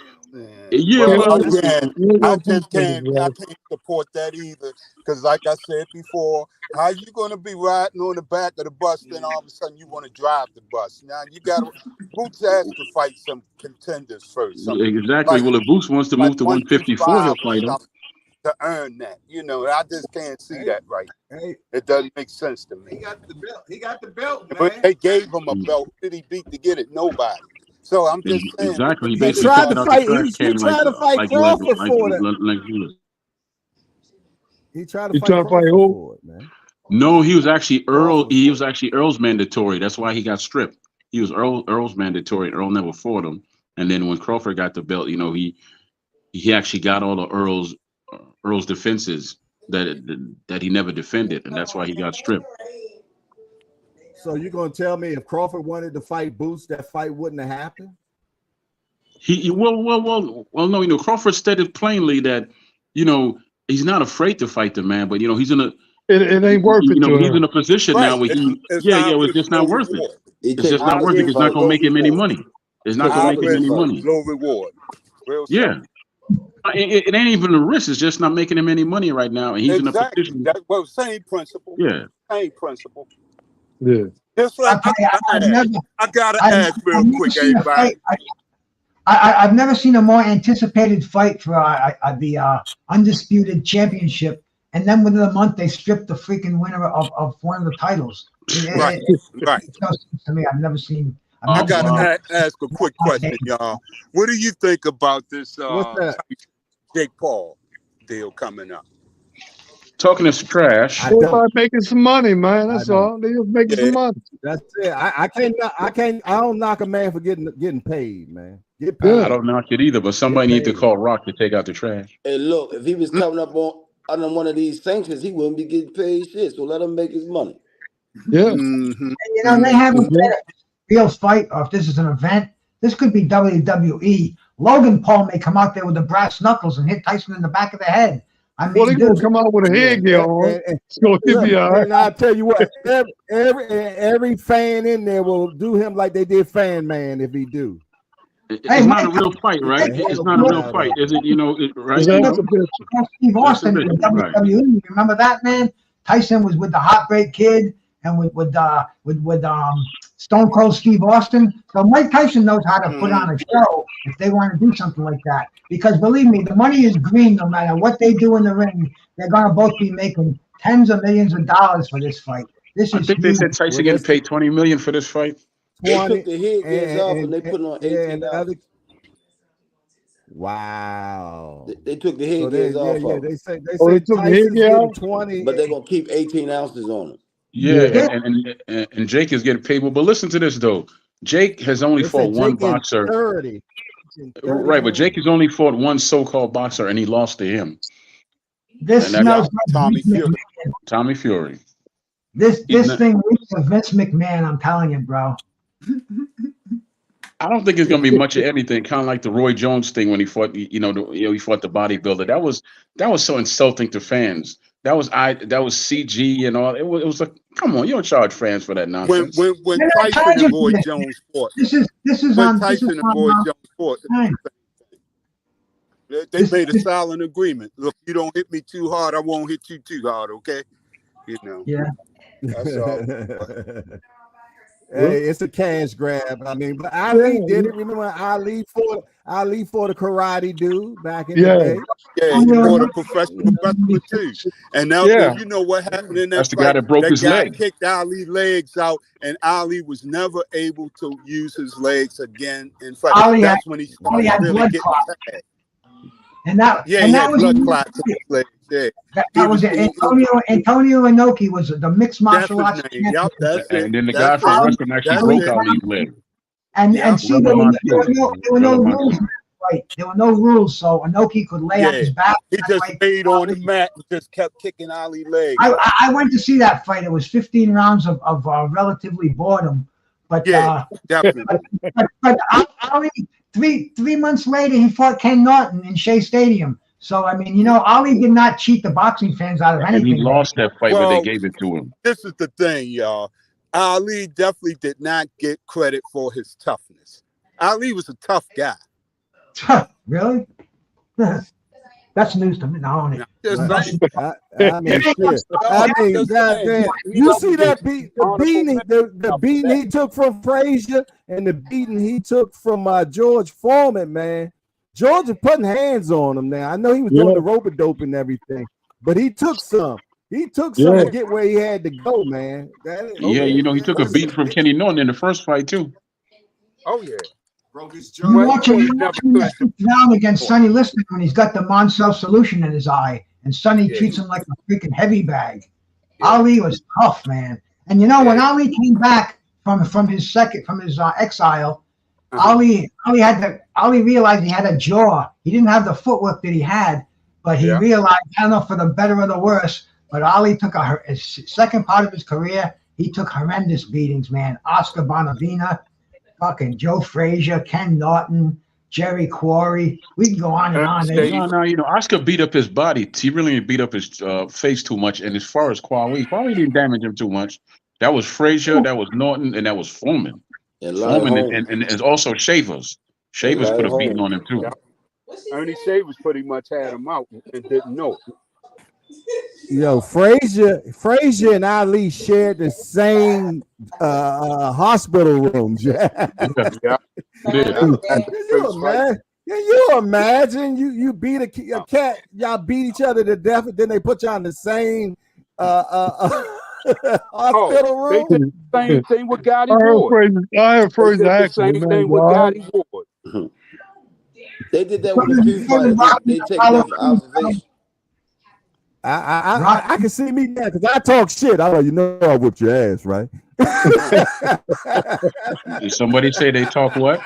Yeah, Well, well, again, you I know, just can't bro. I can't support that either. Because like I said before, how you gonna be riding on the back of the bus, then all of a sudden you want to drive the bus? Now you got Boots has to fight some contenders first. Exactly. Like- Well, if Boots wants to move to 154, he'll 155 fight him. or something to earn that. You know, I just can't see that right. Hey, It doesn't make sense to he me. got the belt. He got the belt, But man. they gave him a belt. Who did he beat to get it? Nobody. So I'm just saying. Exactly. He He basically tried took to out fight- the trash he can tried to fight Crawford for that. He tried to He fight tried to fight Crawford who? for it, man. No, he was actually Earl. Crawford. He was actually Earl's mandatory. That's why he got stripped. He was Earl's mandatory. Earl never fought him. And then when Crawford got the belt, you know, he actually got all of Earl's defenses that he never defended, and that's why he got stripped. So you're gonna tell me if Crawford wanted to fight Boots, that fight wouldn't have happened? Well, no, you know, Crawford stated plainly that, you know, he's not afraid to fight the man, but you know, he's in a It ain't worth it you know, to he's him. in a position now where he it's just not worth it. It's just not worth it. It's not gonna make him any money. It's not gonna make him any money. Low reward. Real Yeah. It ain't even a risk. It's just not making him any money right now, and he's in a Exactly. position. Well, same principle. Yeah. Same principle. Yeah. Just like I gotta ask real quick, everybody. I've never seen a more anticipated fight for the undisputed championship, and then within a month they stripped the freaking winner of one of the titles. Right. Right. It's no sense to me. I've never seen. I gotta ask a quick question, y'all. What do you think about this What's that? Jake Paul deal coming up? Talking is trash. I don't. Everybody making some money, man. That's I don't. all. They just making some money. That's it. I don't knock a man for getting paid, man. Get paid. Yeah. I don't knock it either, but somebody need to call Rock to take out the trash. Hey, look, if he was coming up under one of these sanctions, he wouldn't be getting paid shit. So let him make his money. Yeah. Mm-hmm. And, you know, they haven't said a real fight, or if this is an event, this could be WWE Logan Paul may come out there with the brass knuckles and hit Tyson in the back of the head. I mean, Well, they're gonna dude, come out with a headgear on. So it'll be all right. And I'll tell you what, every fan in there will do him like they did Fan Man if he do. It's Hey, not a Mike, real fight, right? Hey, It's not a real fight, is it? You know, right? Is You that know? the picture? Steve Austin That's in the bit, right. WWE. Remember that, man? Tyson was with the Heartbreak Kid and with Stone Cold Steve Austin. So Mike Tyson knows how to put on a show if they want to do something like that. Because believe me, the money is green no matter what they do in the ring. They're gonna both be making tens of millions of dollars for this fight. This I is think they huge. said Tyson getting paid $20 million for this fight. They 20 took the headgears off and they put on yeah, 18 and the ounces. other. Wow. They took the So they, headgears off of them, they say They Tyson's took the headgear getting off? 20. but they're gonna keep 18 ounces on them. Yeah, and Jake is getting paid. But listen to this though. Jake has only They say fought one Jake is boxer. 30. Right, but Jake has only fought one so-called boxer, and he lost to him, This and that's smells like Tommy Vince Fury. McMahon. Tommy Fury. This He's not- thing reeks of Vince McMahon. I'm telling you, bro. I don't think it's gonna be much of anything. Kind of like the Roy Jones thing when he fought, he fought the bodybuilder. That was so insulting to fans. That was CG and all. It was like, come on, you don't charge fans for that When nonsense. when They're not Tyson charging and for Roy this. Jones fought, This is when on. This Tyson is and Roy on. Jones fought, Time. they This- made a this- silent agreement. Look, you don't hit me too hard, I won't hit you too hard. Okay, you know. Yeah. That's all. Hey, it's a cash grab. I mean, but Ali did it. Remember when Ali fought the karate dude back in the day? Yeah, he fought a professional wrestler too. And now Yeah. you know what happened in that That's the fight? guy that broke his guy leg. kicked Ali's legs out, and Ali was never able to use his legs again in fight. Ali That's had- when he Ali started had really blood getting clots. tired. And that, Yeah, and he that had was blood clots in his legs. Yeah, that was it. Antonio Inoki was the mixed that's martial arts his name. Yep, that's it. And then the guy That's from it. Wrestling actually That's broke it. Ali's leg. And Yeah. see, there were no Relevant. rules. Right, there were no rules, so Inoki could lay on Yeah. his back. He just laid on the mat and just kept kicking Ali's legs. I went to see that fight. It was 15 rounds of relatively boredom, but Yeah. Definitely. but Ali, three months later, he fought Ken Norton in Shea Stadium. So I mean, Ali did not cheat the boxing fans out of And anything. he lost that fight, but Well, they gave it to him. This is the thing, y'all. Ali definitely did not get credit for his toughness. Ali was a tough guy. Really? That's news to me. No, Just Right. saying. I mean, shit. I mean, goddamn. You see that the beating he took from Frazier and the beating he took from George Foreman, man. George was putting hands on him now. I know he was doing the rope-a-dope and everything, but he took some. He took some to get where he had to go, man. Yeah, he took a beat from Kenny Norton in the first fight too. Oh yeah. Broke his You jaw. watch him down against Sonny Liston when he's got the Monsell solution in his eye, and Sonny treats him like a freaking heavy bag. Ali was tough, man. And when Ali came back from his exile, Ali realized he had a jaw. He didn't have the footwork that he had, but he realized, I don't know, for the better or the worse, but Ali took his second part of his career, he took horrendous beatings, man. Oscar Bonavina, fucking Joe Frazier, Ken Norton, Jerry Quarry. We can go on and on. No, Oscar beat up his body. He really didn't beat up his face too much. And as far as Quarry didn't damage him too much. That was Frazier, that was Norton, and that was Foreman. And Foreman and also Shavers. Shavers put a beating on him too. Ernie Shavers pretty much had him out and didn't know. Frazier and Ali shared the same hospital rooms. Can you imagine you beat a cat, y'all beat each other to death, and then they put you on the same hospital room? They did the same thing with Gotti Ward. I heard Frazier the actually, same thing with Gotti Ward. They did that with a few fighters. They take that for observation. I can see me now because I talk shit. I whipped your ass, right? Did somebody say they talk what?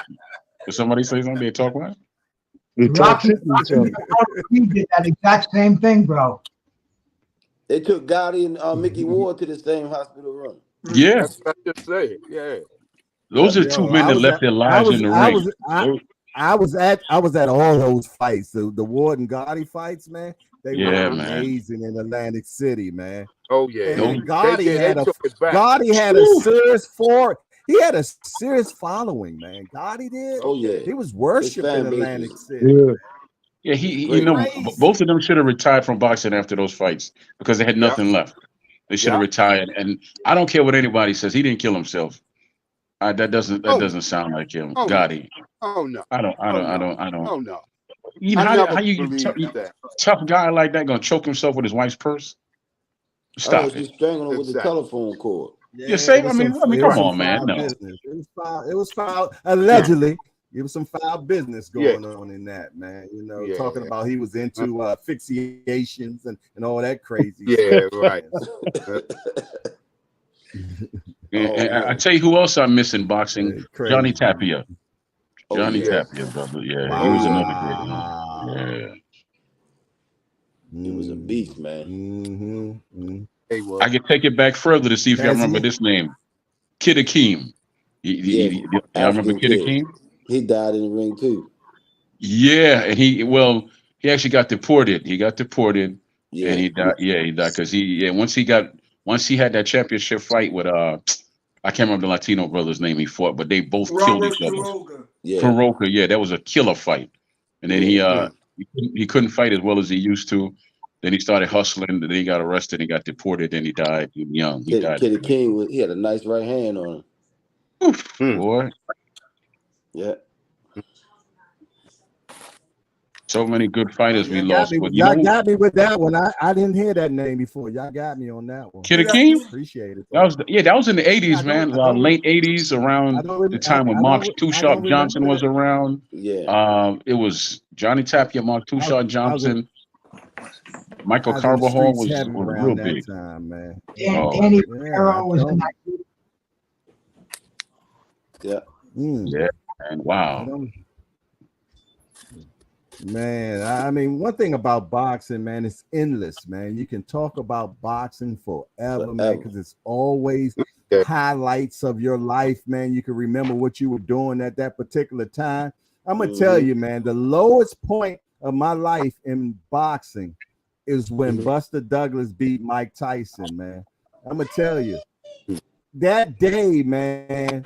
Did somebody say something? They talk what? They talk shit to each other. We did that exact same thing, bro. They took Gotti and Mickey Ward to the same hospital room. Yeah. That's just say. Yeah. Those are two men that left their lives in the ring. I was at all those fights. The Ward and Gotti fights, man. They Yeah, were man. amazing in Atlantic City, man. Oh yeah. And Don't- Gotti had they a took it back. Gotti had a serious He had a serious following, man. Gotti did. Oh yeah. He was worshipped fan in base Atlantic was- City. Yeah. Yeah, he Great. you know, Crazy. both of them should have retired from boxing after those fights because they had nothing left. They should have Yeah. retired. And I don't care what anybody says. He didn't kill himself. That doesn't sound like him. Oh, Gotti. Oh no. I don't. Oh no. You know, I how never you believed that. tough guy like that gonna choke himself with his wife's purse? Stop Stop it. it. Strangling him with the Exactly. telephone cord. You say- it was I mean, some- come it was on, some man, foul no. business. It was foul. Allegedly, it was some foul business going on in that, man. You know, Yeah. talking about he was into asphyxiations and all that crazy Yeah, stuff. right. And I tell you who else I miss in boxing: Yeah, crazy. Johnny Tapia. Oh, Johnny yeah. Tapia, brother. Yeah, he was another great one. Wow. Yeah. He was a beast, man. Mm-hmm. Hey, well, I can take it back further to see if y'all That's remember it. this name, Kid Akeem. Y'all remember African Kid kid. Akeem? He died in the ring too. Yeah, and he actually got deported. He got deported, Yeah. and he died. Yeah, he died because once he had that championship fight with I can't remember the Latino brother's name he fought, but they both killed Robert each other. Quiroga. Yeah. Faroka, yeah, that was a killer fight. And then he couldn't fight as well as he used to. Then he started hustling. Then he got arrested and got deported. And he died young. He died. Kid King he had a nice right hand on him. Boy, Yeah. so many good fighters we Y'all lost. got me, But y'all got me with that one. I didn't hear that name before. Y'all got me on that one. Kid Akeem? Appreciate it. That was in the 80s, I man. don't- I don't- Late 80s, around I don't the time when I Mark don't- Two I Sharp don't Johnson remember was that. around. Yeah. It was Johnny Tapia, Mark Two Sharp Johnson. Michael I was in the Carbajal streets was heavy around real that big. time, man. Danny Yeah, Rivero was in that. Yeah. Yeah, and I wow. don't- Man, I mean, one thing about boxing, man, it's endless, man. You can talk about boxing forever, man, Forever. because it's always Yeah. highlights of your life, man. You can remember what you were doing at that particular time. I'm gonna tell you, man, the lowest point of my life in boxing is when Buster Douglas beat Mike Tyson, man. I'm gonna tell you, that day, man,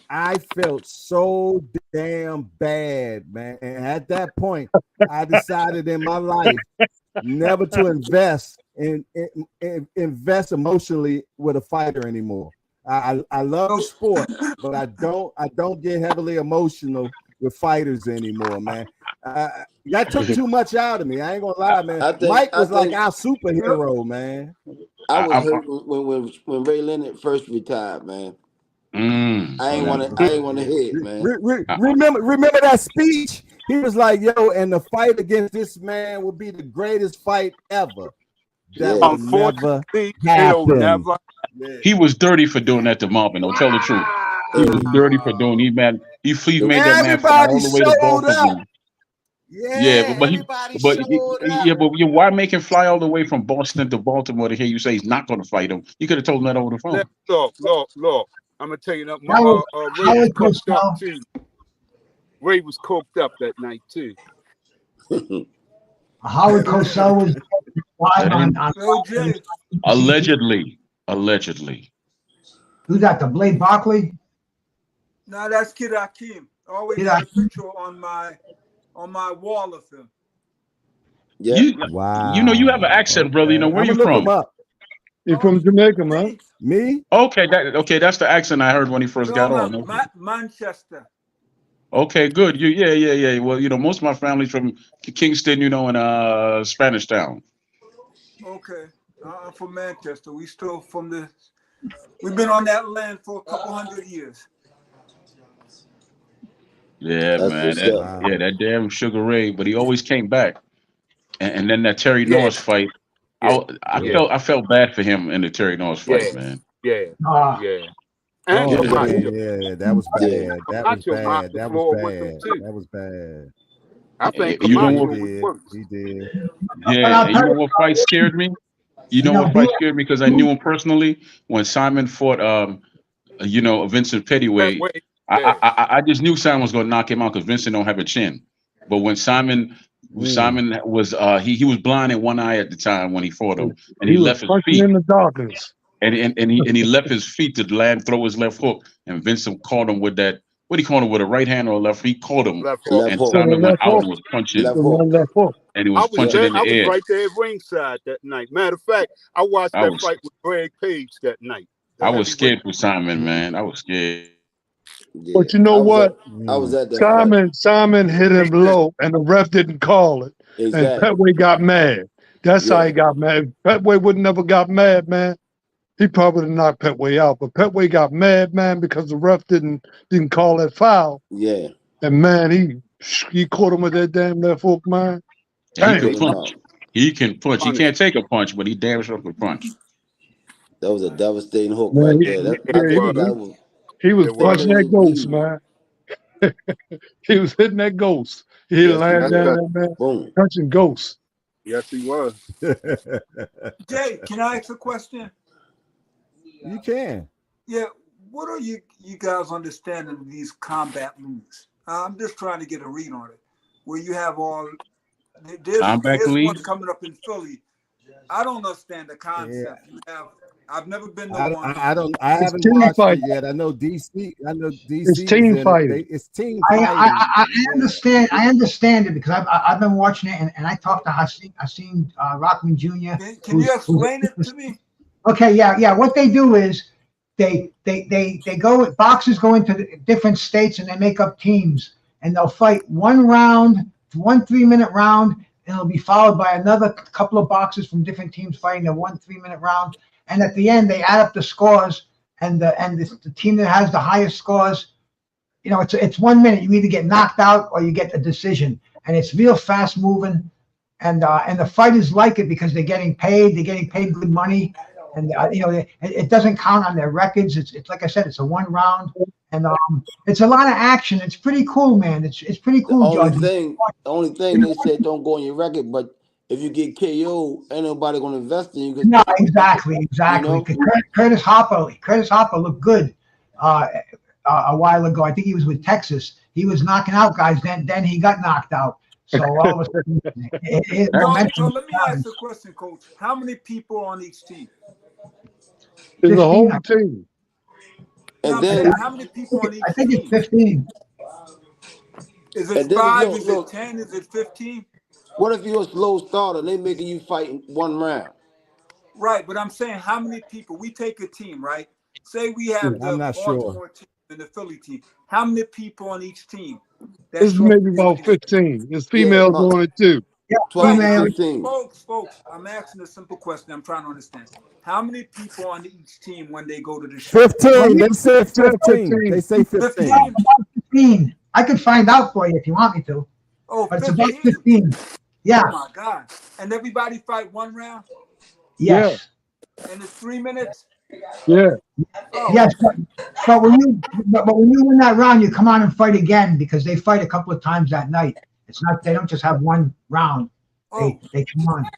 I felt so damn bad, man. And at that point, I decided in my life never to invest emotionally with a fighter anymore. I love sport, but I don't get heavily emotional with fighters anymore, man. That took too much out of me. I ain't gonna lie, man. Mike was like our superhero, man. I was hurt when Ray Leonard first retired, man. I ain't want to hit, man. Remember that speech? He was like, "Yo, and the fight against this man will be the greatest fight ever." That will never Unfortunately, it'll happen. never. He was dirty for doing that to Marvin. Don't tell the truth. He was dirty for doing. He made that man fly all the way to Baltimore. Yeah, but why make him fly all the way from Boston to Baltimore to hear you say he's not going to fight him? You could have told him that over the phone. Look. I'm gonna tell you that That Ray was was coked up Costello. too. Ray was coked up that night too. Howard Cosell was live on Yo, Jay. Allegedly. who's that? The Blade Barkley? Now that's Kid Akeem. Always Kid got a Akeem. picture on my wall of him. Yeah. Wow. You know, you have an accent, brother. You know, where I'ma you look from? him up. You from Jamaica, man? Me? Okay, that's the accent I heard when he first got on. Okay. Manchester. Okay, good. Yeah. Well, you know, most of my family's from Kingston, you know, and Spanish Town. Okay. I'm from Manchester. We've been on that land for a couple hundred years. Yeah, That's man. what's up. That damn Sugar Ray, but he always came back. And then that Terry Norris fight, I felt bad for him in the Terry Norris fight, man. Yeah. Oh, And yeah, that was bad. Camacho That more was with him, bad. too. That was bad. I think You know Camacho what? was worse. He did. Yeah, and you know what fight scared me? You know what fight scared me? Because I knew him personally when Simon fought, Vincent Pettyway. I just knew Simon was going to knock him out because Vincent don't have a chin. But when Simon was he was blind in one eye at the time when he fought him, and he was left his punching feet in the darkness. and he left his feet to land, throw his left hook, and Vincent caught him with that. What he caught him with a right hand or a left? He caught him, Left hook. and hook. Simon went Left out hook. and was punching, Left The hook. one left hook. and he I was was punching there. in the I was air. right there at ringside that night. Matter of fact, I watched I that was- fight with Greg Page that night. I was scared for Simon, man. I was scared. Yeah. But you know what? I was at that fight. Simon hit him low, and the ref didn't call it. And Exactly. Petway got mad. That's how Yeah. he got mad. If Petway would never got mad, man, he probably would have knocked Petway out. But Petway got mad, man, because the ref didn't call that foul. Yeah. And man, he caught him with that damn left hook, man. And he Damn. can punch. He can punch. He can't take a punch, but he damn sure can punch. That was a devastating hook Man, right he- there. That, yeah, I think he- that was He was It was. punching that ghost, Huge. man. He was hitting that ghost. He Yes, landed he down was. there, man, boom. punching ghosts. Yes, he was. Jay, can I ask a question? You can. Yeah, what are you guys understanding of these combat moves? I'm just trying to get a read on it. Where you have all there's Combat one league? coming up in Philly. I don't understand the concept. You have I've never been to I one. haven't team watched fight. it yet. I know DC. It's team is in it. fighting. It's team I fighting. understand. I understand it because I've been watching it and I talked to Hasim Rockman Jr. Can you explain it to me? Okay, yeah. What they do is they go. Boxers go into the different states and they make up teams and they'll fight one 3-minute round, and it'll be followed by another couple of boxers from different teams fighting a 1 3-minute round. And at the end, they add up the scores, and the team that has the highest scores, you know, it's 1 minute. You either get knocked out or you get a decision, and it's real fast moving. And the fighters like it because they're getting paid. They're getting paid good money, and you know, it doesn't count on their records. It's like I said, it's a 1 round, and it's a lot of action. It's pretty cool, man. It's pretty cool, The George. only thing they said don't go on your record, but if you get KO, ain't nobody gonna invest in you. No, exactly. You know? Curtis Harper looked good a while ago. I think he was with Texas. He was knocking out guys. Then he got knocked out. So all of a sudden, his So momentum. let me ask a question, Coach. How many people on each team? It's 15, a whole I team. And then How many people on each I think it's team? 15. Is it and then 5? look, Is look. it 10? Is it 15? what if you're a slow starter and they making you fight in 1 round? Right, but I'm saying how many people? We take a team, right? Say we have the I'm not sure. Baltimore team and the Philly team. How many people on each team? It's show maybe up? about 15. There's females Yeah, on it too. 12 to Female. 15. Folks, I'm asking a simple question. I'm trying to understand. How many people on each team when they go to the show? 15. They said 15. They say 15. 15. 15. I could find out for you if you want me to. Oh, But it's about 15. 15. Yeah. Oh my God. And everybody fight 1 round? Yes. And it's 3 minutes? Yeah. Oh, Yes. But when you win that round, you come on and fight again because they fight a couple of times that night. It's not, they don't just have 1 round. oh. They come on.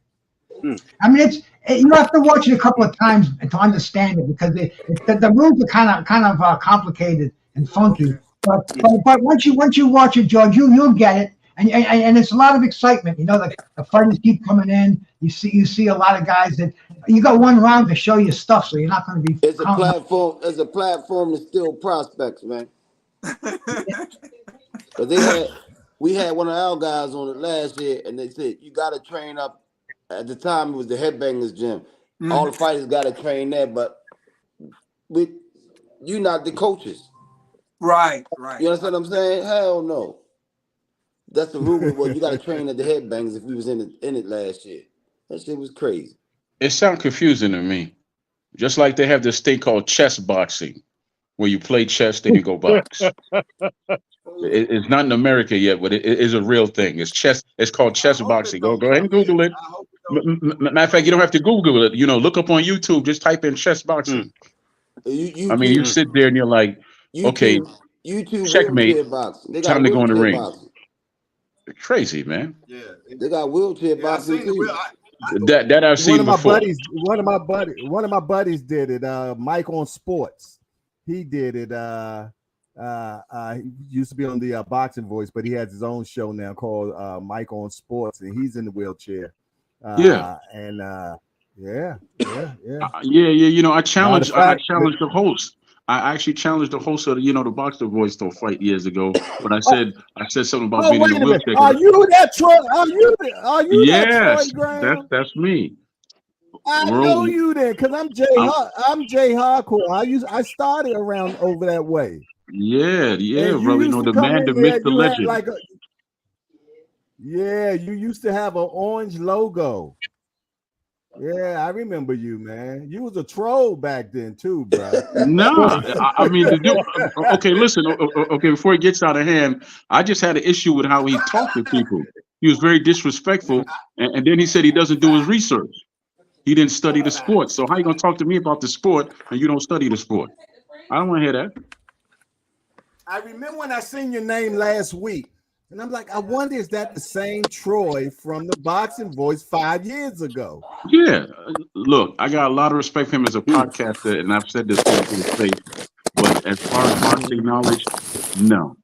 I mean, you have to watch it a couple of times to understand it because the rules are kind of complicated and funky. But once you watch it, George, you'll get it, and it's a lot of excitement. You know, the fighters keep coming in. You see a lot of guys that you got 1 round to show you stuff, so you're not going to be. It's a platform. It's a platform to steal prospects, man. Because we had one of our guys on it last year, and they said you got to train up. At the time, it was the Headbangers Gym. All the fighters got to train there, but you not the coaches. Right. You understand what I'm saying? Hell no. That's the rumor. Was you got to train at the Headbangers if we was in it last year. That shit was crazy. It sounds confusing to me. Just like they have this thing called chess boxing, where you play chess, then you go box. It's not in America yet, but it is a real thing. It's chess. It's called chess boxing. Go ahead and Google it. Matter of fact, you don't have to Google it. You know, look up on YouTube. Just type in chess boxing. I mean, you sit there and you're like, okay, YouTube checkmate. wheelchair boxing. They got Time to go in the wheelchair ring. boxing. Crazy, man. Yeah. They got wheelchair boxing too. That I've seen before. One of my buddies did it. Mike on Sports. He did it. He used to be on the Boxing Voice, but he has his own show now called Mike on Sports, and he's in the wheelchair. Yeah. Yeah. You know, I challenged fact, the host. I actually challenged the host of the, the Boxing Voice to a fight years ago. But I said something about Oh, being wait in a a minute. wheelchair. Are you that Troy? Are you that Yes, Troy Graham? that's me. I know you then, because I'm Jay Hardcore. I started around over that way. Yeah, And you brother. used to The come man, in the there, myth, the you had legend. like you used to have an orange logo. Yeah, I remember you, man. You was a troll back then too, bro. Nah, I mean, okay, listen. Okay, before it gets out of hand, I just had an issue with how he talked to people. He was very disrespectful, and then he said he doesn't do his research. He didn't study the sport. So how you gonna talk to me about the sport and you don't study the sport? I don't want to hear that. I remember when I seen your name last week, and I'm like, I wonder is that the same Troy from the Boxing Voice 5 years ago? Yeah, look, I got a lot of respect for him as a podcaster, and I've said this to his face. But as far as boxing knowledge, no.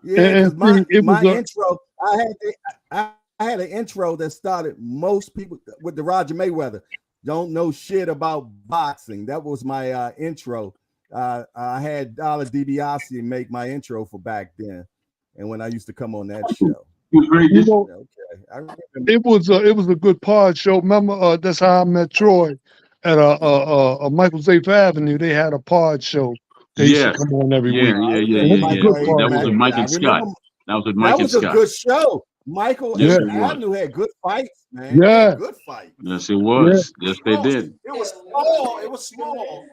Yeah, because my a- intro, I had an intro that started most people with the Roger Mayweather don't know shit about boxing. That was my intro. I had Dollar DiBiase make my intro for back then, and when I used to come on that show. He was very Okay, I remember. It was a good pod show. Remember, that's how I met Troy at Michael Zafe Avenue. They had a pod show. They used to come on every week. Yeah. That was with Mike and Scott. That was with Mike and Scott. That was a good show. Michael and Avenue had good fights, man. Yeah, good fights. Yes, it was. Yes, they did. It was small,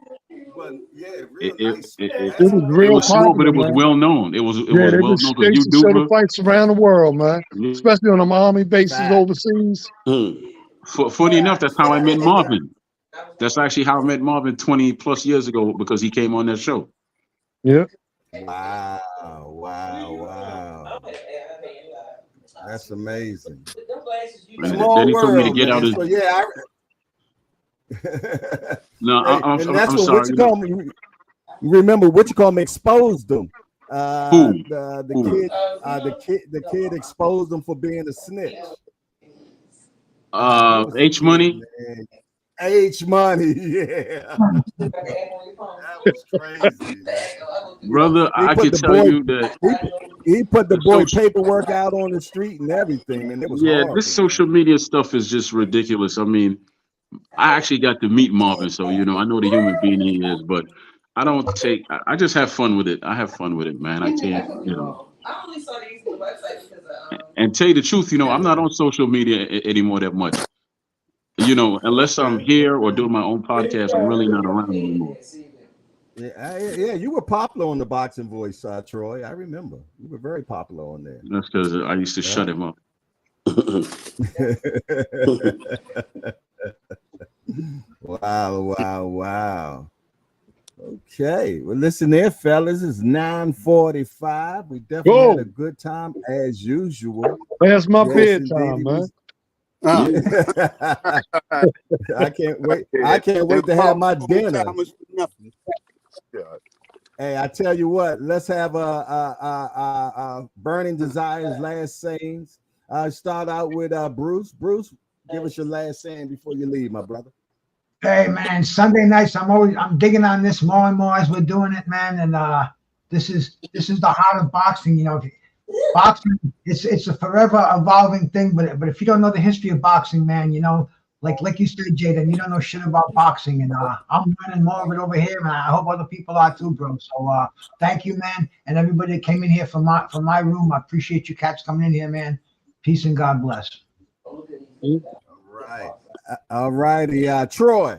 but yeah, real nice. It was real It was small, popular, but it was man. well known. It was They well known used because to show the fights around the world, man. Especially on them army bases overseas. Funny enough, that's how I met Marvin. That's actually how I met Marvin 20 plus years ago because he came on that show. Yeah. Wow. That's amazing. And then he told me to get out his. So yeah, I'm sorry. What you call me. Remember what you call me exposed them. The kid exposed them for being a snitch. H Money. H Money, yeah. That was crazy, brother. I can tell you that he put the boy paperwork out on the street and everything, and it was horrible. This social media stuff is just ridiculous. I mean, I actually got to meet Marvin, so I know the human being he is, but I I just have fun with it. I have fun with it, man. I can't, I only saw these on the website because and tell you the truth, I'm not on social media anymore that much. Unless I'm here or doing my own podcast, I'm really not around anymore. Yeah, you were popular on the Boxing Voice, Troy. I remember you were very popular on there. That's because I used to shut him up. Wow. Okay, well, listen there, fellas. It's 9:45. We definitely had a good time as usual. That's my bedtime, man. I can't wait. I can't wait to have my dinner. Hey, I tell you what. Let's have a Burning Desires last sayings. Start out with Bruce. Bruce, give us your last saying before you leave, my brother. Hey man, Sunday nights I'm digging on this more and more as we're doing it, man. And this is the heart of boxing. Boxing it's a forever evolving thing, but if you don't know the history of boxing, man, like you said, Jaden, you don't know shit about boxing. And I'm learning more of it over here, man. I hope other people are too, bro. So thank you, man, and everybody that came in here from my room. I appreciate you cats coming in here, man. Peace and God bless. All righty, Troy.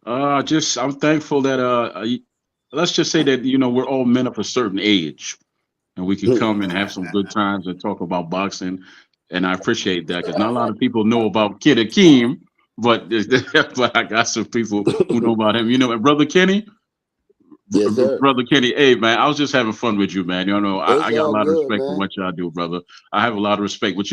I'm thankful that let's just say that we're all men of a certain age, and we can come and have some good times and talk about boxing. And I appreciate that because not a lot of people know about Kid Akeem, but I got some people who know about him. And Brother Kenny. Yes, sir. Brother Kenny, hey man, I was just having fun with you, man. I got a lot of respect for what y'all do, brother. I have a lot of respect, but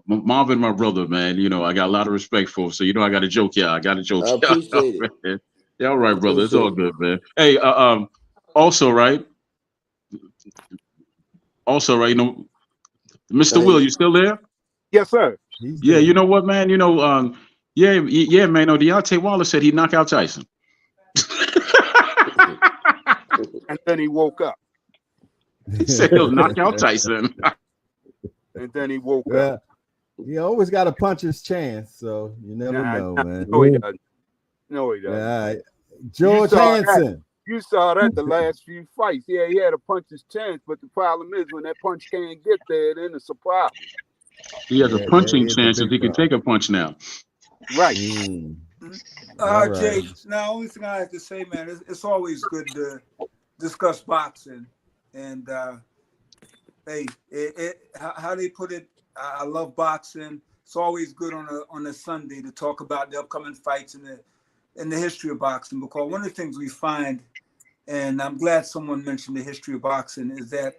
Marvin, my brother, man. I got a lot of respect for him. So I got a joke, yeah. I got a joke. I appreciate it. Yeah, all right, brother. It's all good, man. Hey, also, right? You know, Mr. Will, you still there? Yes, sir. Yeah, you know what, man? You know, yeah, man. No, Deontay Wallace said he'd knock out Tyson. And then he woke up. He said he'll knock out Tyson. And then he woke up. Well, he always got a puncher's chance, so you never know, man. No, he doesn't. No, he doesn't. All right. George You saw Hansen. You saw that the last few fights. Yeah, he had a puncher's chance, but the problem is when that punch can't get there, then it's a problem. He has a punching chance if he can take a punch now. Right. All Jay, right. now only thing I have to say, man, it's always good to discuss boxing, and hey, how they put it, I love boxing. It's always good on a Sunday to talk about the upcoming fights in the history of boxing, because one of the things we find, and I'm glad someone mentioned the history of boxing, is that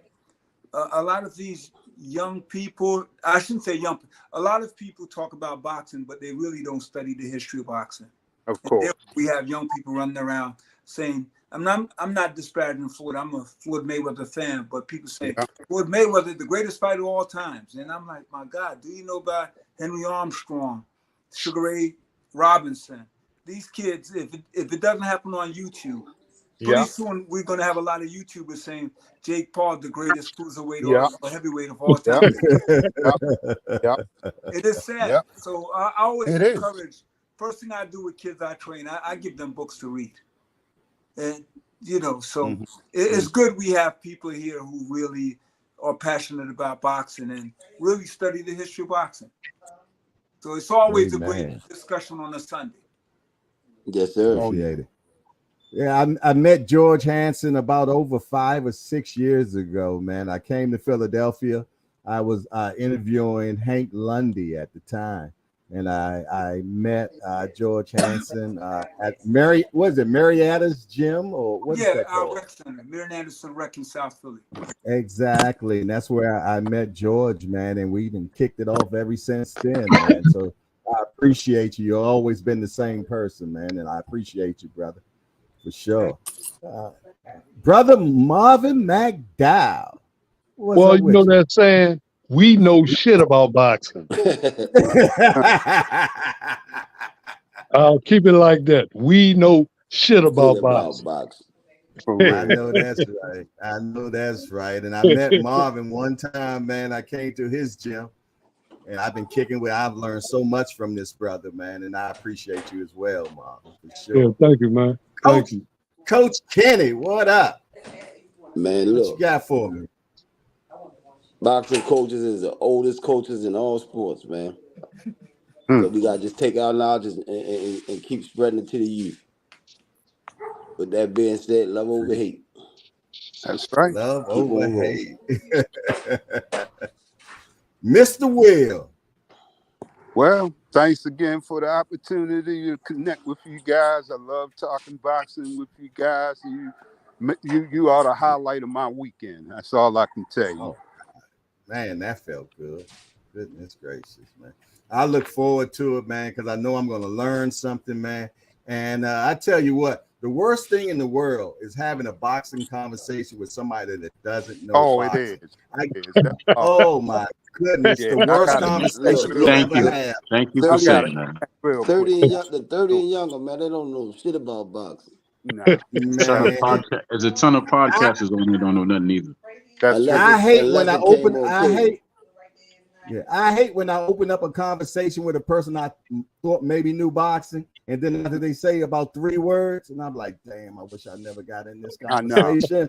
a lot of these young people, I shouldn't say young, a lot of people talk about boxing, but they really don't study the history of boxing. Of course. We have young people running around saying, I'm not disparaging Floyd. I'm a Floyd Mayweather fan, but people say Floyd Mayweather, the greatest fighter of all times. And I'm like, my God, do you know about Henry Armstrong, Sugar Ray Robinson? These kids, if it doesn't happen on YouTube, pretty soon we're going to have a lot of YouTubers saying Jake Paul, the greatest cruiserweight or heavyweight of all time. It is sad. So I always encourage. First thing I do with kids I train, I give them books to read. And, so it's good we have people here who really are passionate about boxing and really study the history of boxing. So it's always a great discussion on a Sunday. Yes, sir. Appreciate it. Yeah, I met George Hansen about over 5 or 6 years ago, man. I came to Philadelphia. I was interviewing Hank Lundy at the time. And I met George Hansen at Mariatta's gym, or what's that called? Rec Center, Marion Anderson Rec in South Philly. Exactly, and that's where I met George, man, and we've been kicked it off ever since then, man. So I appreciate you. You've always been the same person, man, and I appreciate you, brother, for sure. Brother Marvin McDowell. Well, you know that saying, we know shit about boxing. I'll keep it like that. We know shit about boxing. I know that's right. I know that's right. And I met Marvin one time, man. I came to his gym, and I've been kicking with. I've learned so much from this brother, man, and I appreciate you as well, Marvin, for sure. Yeah, thank you, man. Thank you. Coach Kenny, what up? Man, look. What you got for me? Boxing coaches is the oldest coaches in all sports, man. So we gotta just take our knowledge and keep spreading it to the youth. With that being said, love over hate. That's right. Love over hate. Mr. Will. Well, thanks again for the opportunity to connect with you guys. I love talking boxing with you guys. You are the highlight of my weekend. That's all I can tell you. Oh, man, that felt good. Goodness gracious, man. I look forward to it, man, because I know I'm going to learn something, man. And I tell you what, the worst thing in the world is having a boxing conversation with somebody that doesn't know boxing. It is. Oh, my goodness. The worst conversation you'll ever have. Thank you for saying that. 30 and younger, man, they don't know shit about boxing. No. There's a ton of podcasters on here don't know nothing either. I hate when I open up a conversation with a person I thought maybe knew boxing, and then after they say about 3 words, and I'm like, damn, I wish I never got in this conversation.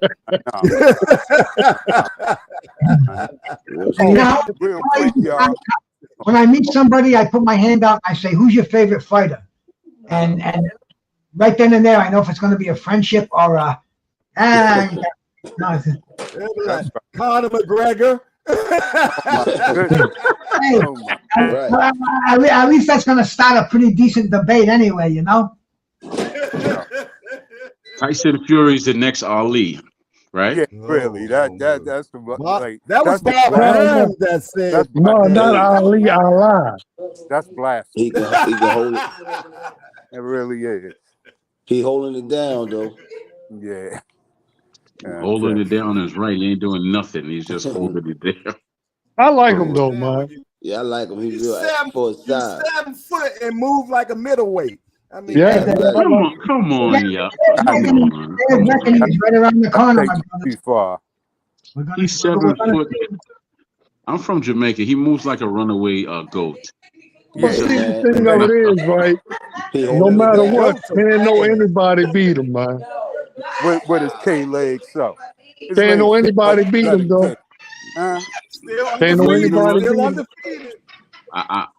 When I meet somebody, I put my hand out and I say, who's your favorite fighter? And right then and there, I know if it's going to be a friendship or a Conor McGregor. At least that's going to start a pretty decent debate anyway, you know? Tyson Fury's the next Ali, right? Yeah, really. That's the that was Bob Arum that said. No, not Ali, Allah. That's blasphemy. He can hold it. It really is. He holding it down though. Yeah. Holding it down is right. He ain't doing nothing. He's just holding it down. I like him though, man. Yeah, I like him. He's real 7 for his size. 7 foot and move like a middleweight. I mean, Yeah, Come on, yeah. Come on. There's reckoning is right around the corner, my brother. Too far. We're gonna- He's we're 7 gonna- foot. I'm from Jamaica. He moves like a runaway goat. But see, Yeah, the thing of it is, right? He No holding it matter down. what, can't know anybody beat him, man. What is K leg so? His Can't know legs anybody beat him, though. Huh? still Can't know undefeated. anybody Still beat him. undefeated.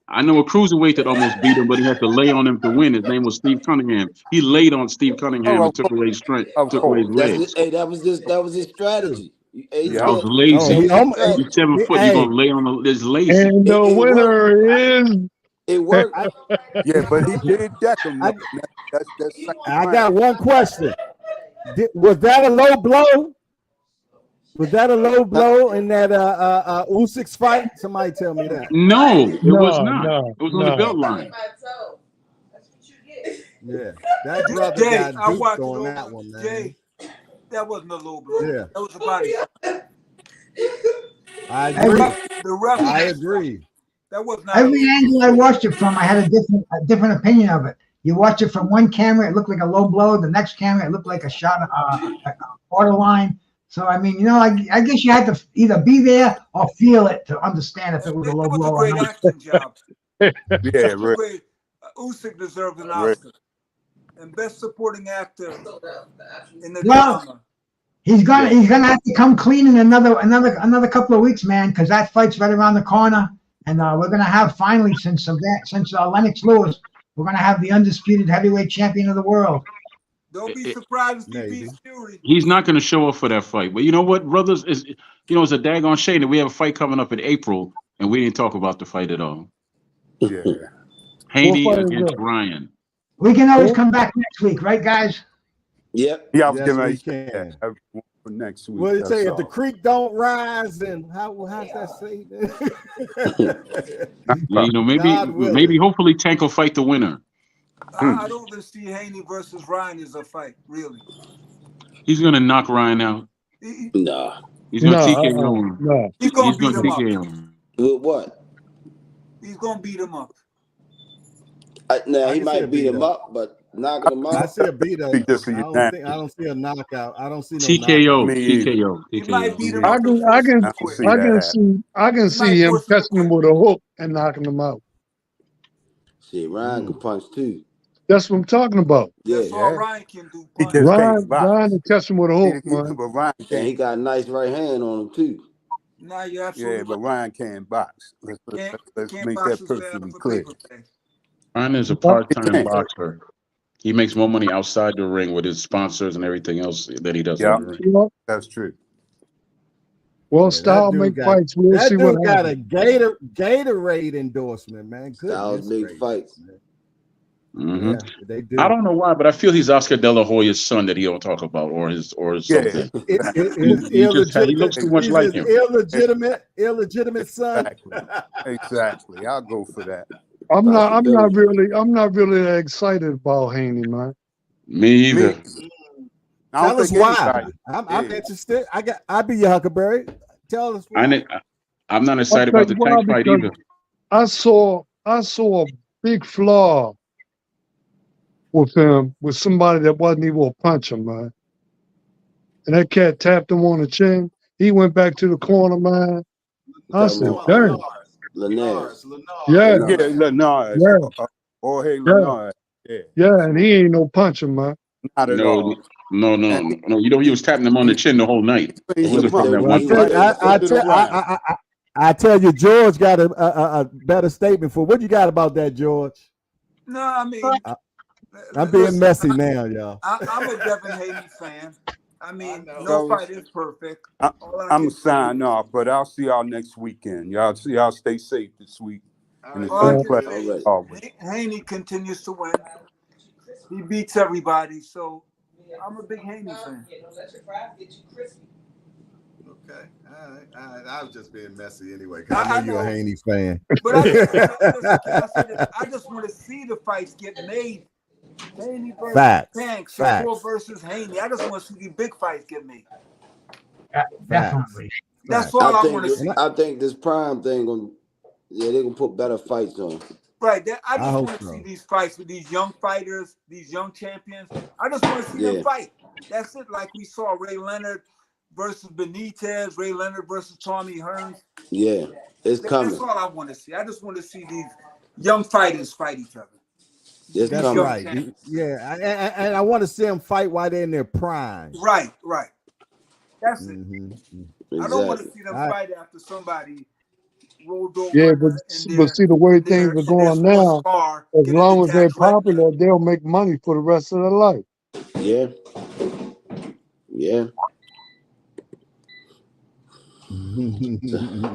I know a cruiserweight that almost beat him, but he had to lay on him to win. His name was Steve Cunningham. He laid on Steve Cunningham Oh, and took away his strength, of took away his course. legs. Hey, that was his strategy. Hey, Yeah. I was Oh, lazy. he almost, He's 7 foot. hey, You're gonna lay on the. It's lazy. And the It winner is It worked. Yeah, but he did deck him. I- That's second I round. got one question. Was that a low blow? Was that a low blow in that Usyk's fight? Somebody tell me that. No, it was No, not. no, It was on the no. belt line. That's what you get. Yeah, that brother Jay, got I duped watched it on over. that one, man. Jay, that wasn't a low blow. Yeah. That was a body. I The agree. ref, the ref, I agree. that was not. Every angle I watched it from, I had a different opinion of it. You watch it from one camera, it looked like a low blow. The next camera, it looked like a shot, a borderline. So I mean, I guess you had to either be there or feel it to understand if it was a low That was blow a or great not. acting job. Yeah, right. Great. Usyk deserved an Right. Oscar. And best supporting actor in the Well, drama. He's gonna have to come clean in another couple of weeks, man, because that fight's right around the corner, and we're gonna have finally since Lennox Lewis, we're gonna have the undisputed heavyweight champion of the world. Don't be surprised if he Maybe. beats Fury. He's not going to show up for that fight. But you know what, brothers? It's a daggone shame that we have a fight coming up in April and we didn't talk about the fight at all. Yeah. Haney What fight is against that? Ryan. We can always come back next week, right, guys? Yep. Yeah, I was Yes, getting we ready to can. say that for next week. What did it say? that's If the all. creek don't rise, then how's that say? Yeah, God willing. maybe hopefully Tank will fight the winner. I don't even see Haney versus Ryan as a fight, really. He's going to knock Ryan out. Nah. He's going to No, TKO him. no. He's gonna He's beat going to him up. TKO him. With what? He's gonna beat him up. Now I he can see might a beat him beat up, but knocking him I out. see a beat up. Be just a I unanimous. don't see a knockout. I don't see no TKO. Me either. TKO. He might beat him TKO. up. I can, I can, I don't see I that can happening. see, I can see him catching him with a hook and knocking him out. Shit, Ryan can punch too. That's what I'm talking about. That's Yeah. all Ryan can do. He Punch. just Ryan, can't box. Ryan can catch him with a hook, man. But Ryan And can't. he got a nice right hand on him too. Nah, you're absolutely Yeah, but right. Ryan can't box. Let's Can't make box that his way out perfectly of a clear. paper bag. Ryan is a part-time boxer. He makes more money outside the ring with his sponsors and everything else that he does Yeah. in the ring. You know? That's true. Well, Yeah, style that dude make got- fights. We'll That see what dude got happens. a Gatorade endorsement, man. Styles Goodness big gracious, fights. man. Mhm. Yeah, they do. I don't know why, but I feel he's Oscar De La Hoya's son that he don't talk about, or his Yeah. something. He looks too much he's like his him. illegitimate son. Exactly. I'll go for that. I'm not really that excited about Haney, man. Me either. I don't Tell us think why. anybody I'm is. interested. I'll be your Huckleberry. Tell us why. I'm not excited I'll about the tell you tank why, fight because either. I saw a big flaw with him with somebody that wasn't even gonna punch him, man. And that cat tapped him on the chin. He went back to the corner, man. I said, damn. Linares. Yeah, Yeah, Lenard. Yeah. Jorge Lenard. Yeah. yeah, and he ain't no puncher, man. Not at No, all. no. You know, he was tapping him on the chin the whole night. It He wasn't was from that there. one He fight. was I tell you, George got a better statement for what you got about that, George. No, I mean, I'm being listen, messy now, y'all. I'm a Devin Haney fan. I mean, I know. no fight is perfect. I'm All I gonna can sign say- off, but I'll see y'all next weekend. Y'all stay safe this week. And it's All I been a can pleasure say is always. Haney continues to win. He beats everybody, so I'm a big Haney fan. Okay, all right. I was just being messy anyway, because I I know you're a know. Haney fan. But I just want to see the fights get made Haney versus Facts. Tank, Facts. Shakur versus Haney. I just want to see these big fights get made. Definitely. That's Facts. all I think want to this, see. I think this Prime thing they're gonna put better fights on. Right. I I just hope want to so. see these fights with these young fighters, these young champions. I just want to see them fight. That's it. Like we saw Ray Leonard versus Benitez, Ray Leonard versus Tommy Hearns. Yeah, it's coming. That's all I want to see. I just want to see these young fighters fight each other. It's That's coming. right. Yeah, and I want to see them fight while they're in their prime. Right. That's it. Mm-hmm. I don't want to Exactly. see them fight after somebody rolled over. Yeah, but see the way things are going now, as long as they're popular, they'll make money for the rest of their life. Yeah.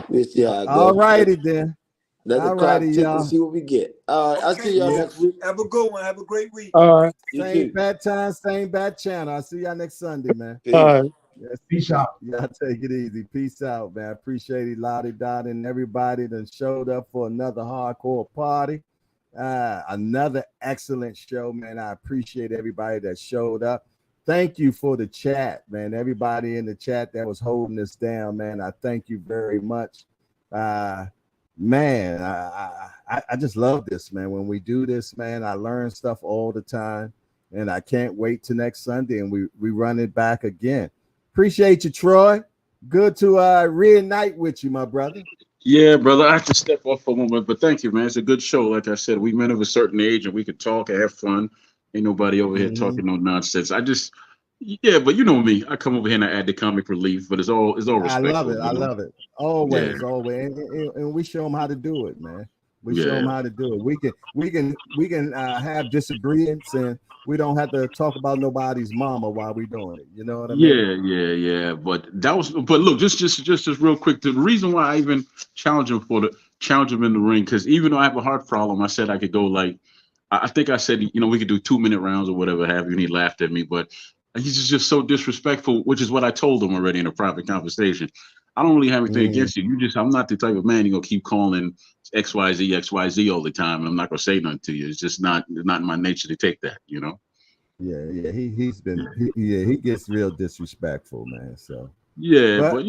We'll see how it goes. All righty then. Let the clock tick and see what we get. All right, I'll see y'all next week. Have a good one. Have a great week. All right. Same bad time, same bad channel. I'll see y'all next Sunday, man. Peace. All right. Yes, Peace out. y'all take it easy. Peace out, man. Appreciate it, Lottie Dot, and everybody that showed up for another hardcore party. Another excellent show, man. I appreciate everybody that showed up. Thank you for the chat, man. Everybody in the chat that was holding us down, man. I thank you very much. Man, I just love this, man. When we do this, man, I learn stuff all the time, and I can't wait till next Sunday and we run it back again. Appreciate you, Troy. Good to reunite with you, my brother. Yeah, brother. I have to step off for a moment, but thank you, man. It's a good show. Like I said, we men of a certain age and we could talk and have fun. Ain't nobody over here talking no nonsense. But you know me. I come over here and I add the comic relief, but it's all respectful. I love it. I know? love it. Always, Yeah. always. And we show them how to do it, man. We show them how to do it. We can have disagreements, and we don't have to talk about nobody's mama while we're doing it. You know what I mean? Yeah. But look, just real quick. The reason why I even challenge him in the ring, because even though I have a heart problem, I said I could go like, I think I said, we could do 2-minute rounds or whatever have you, and he laughed at me. But he's just so disrespectful, which is what I told him already in a private conversation. I don't really have anything against you. I'm not the type of man you're gonna keep calling XYZ all the time, and I'm not gonna say nothing to you. It's just not in my nature to take that, Yeah, he gets real disrespectful, man. So but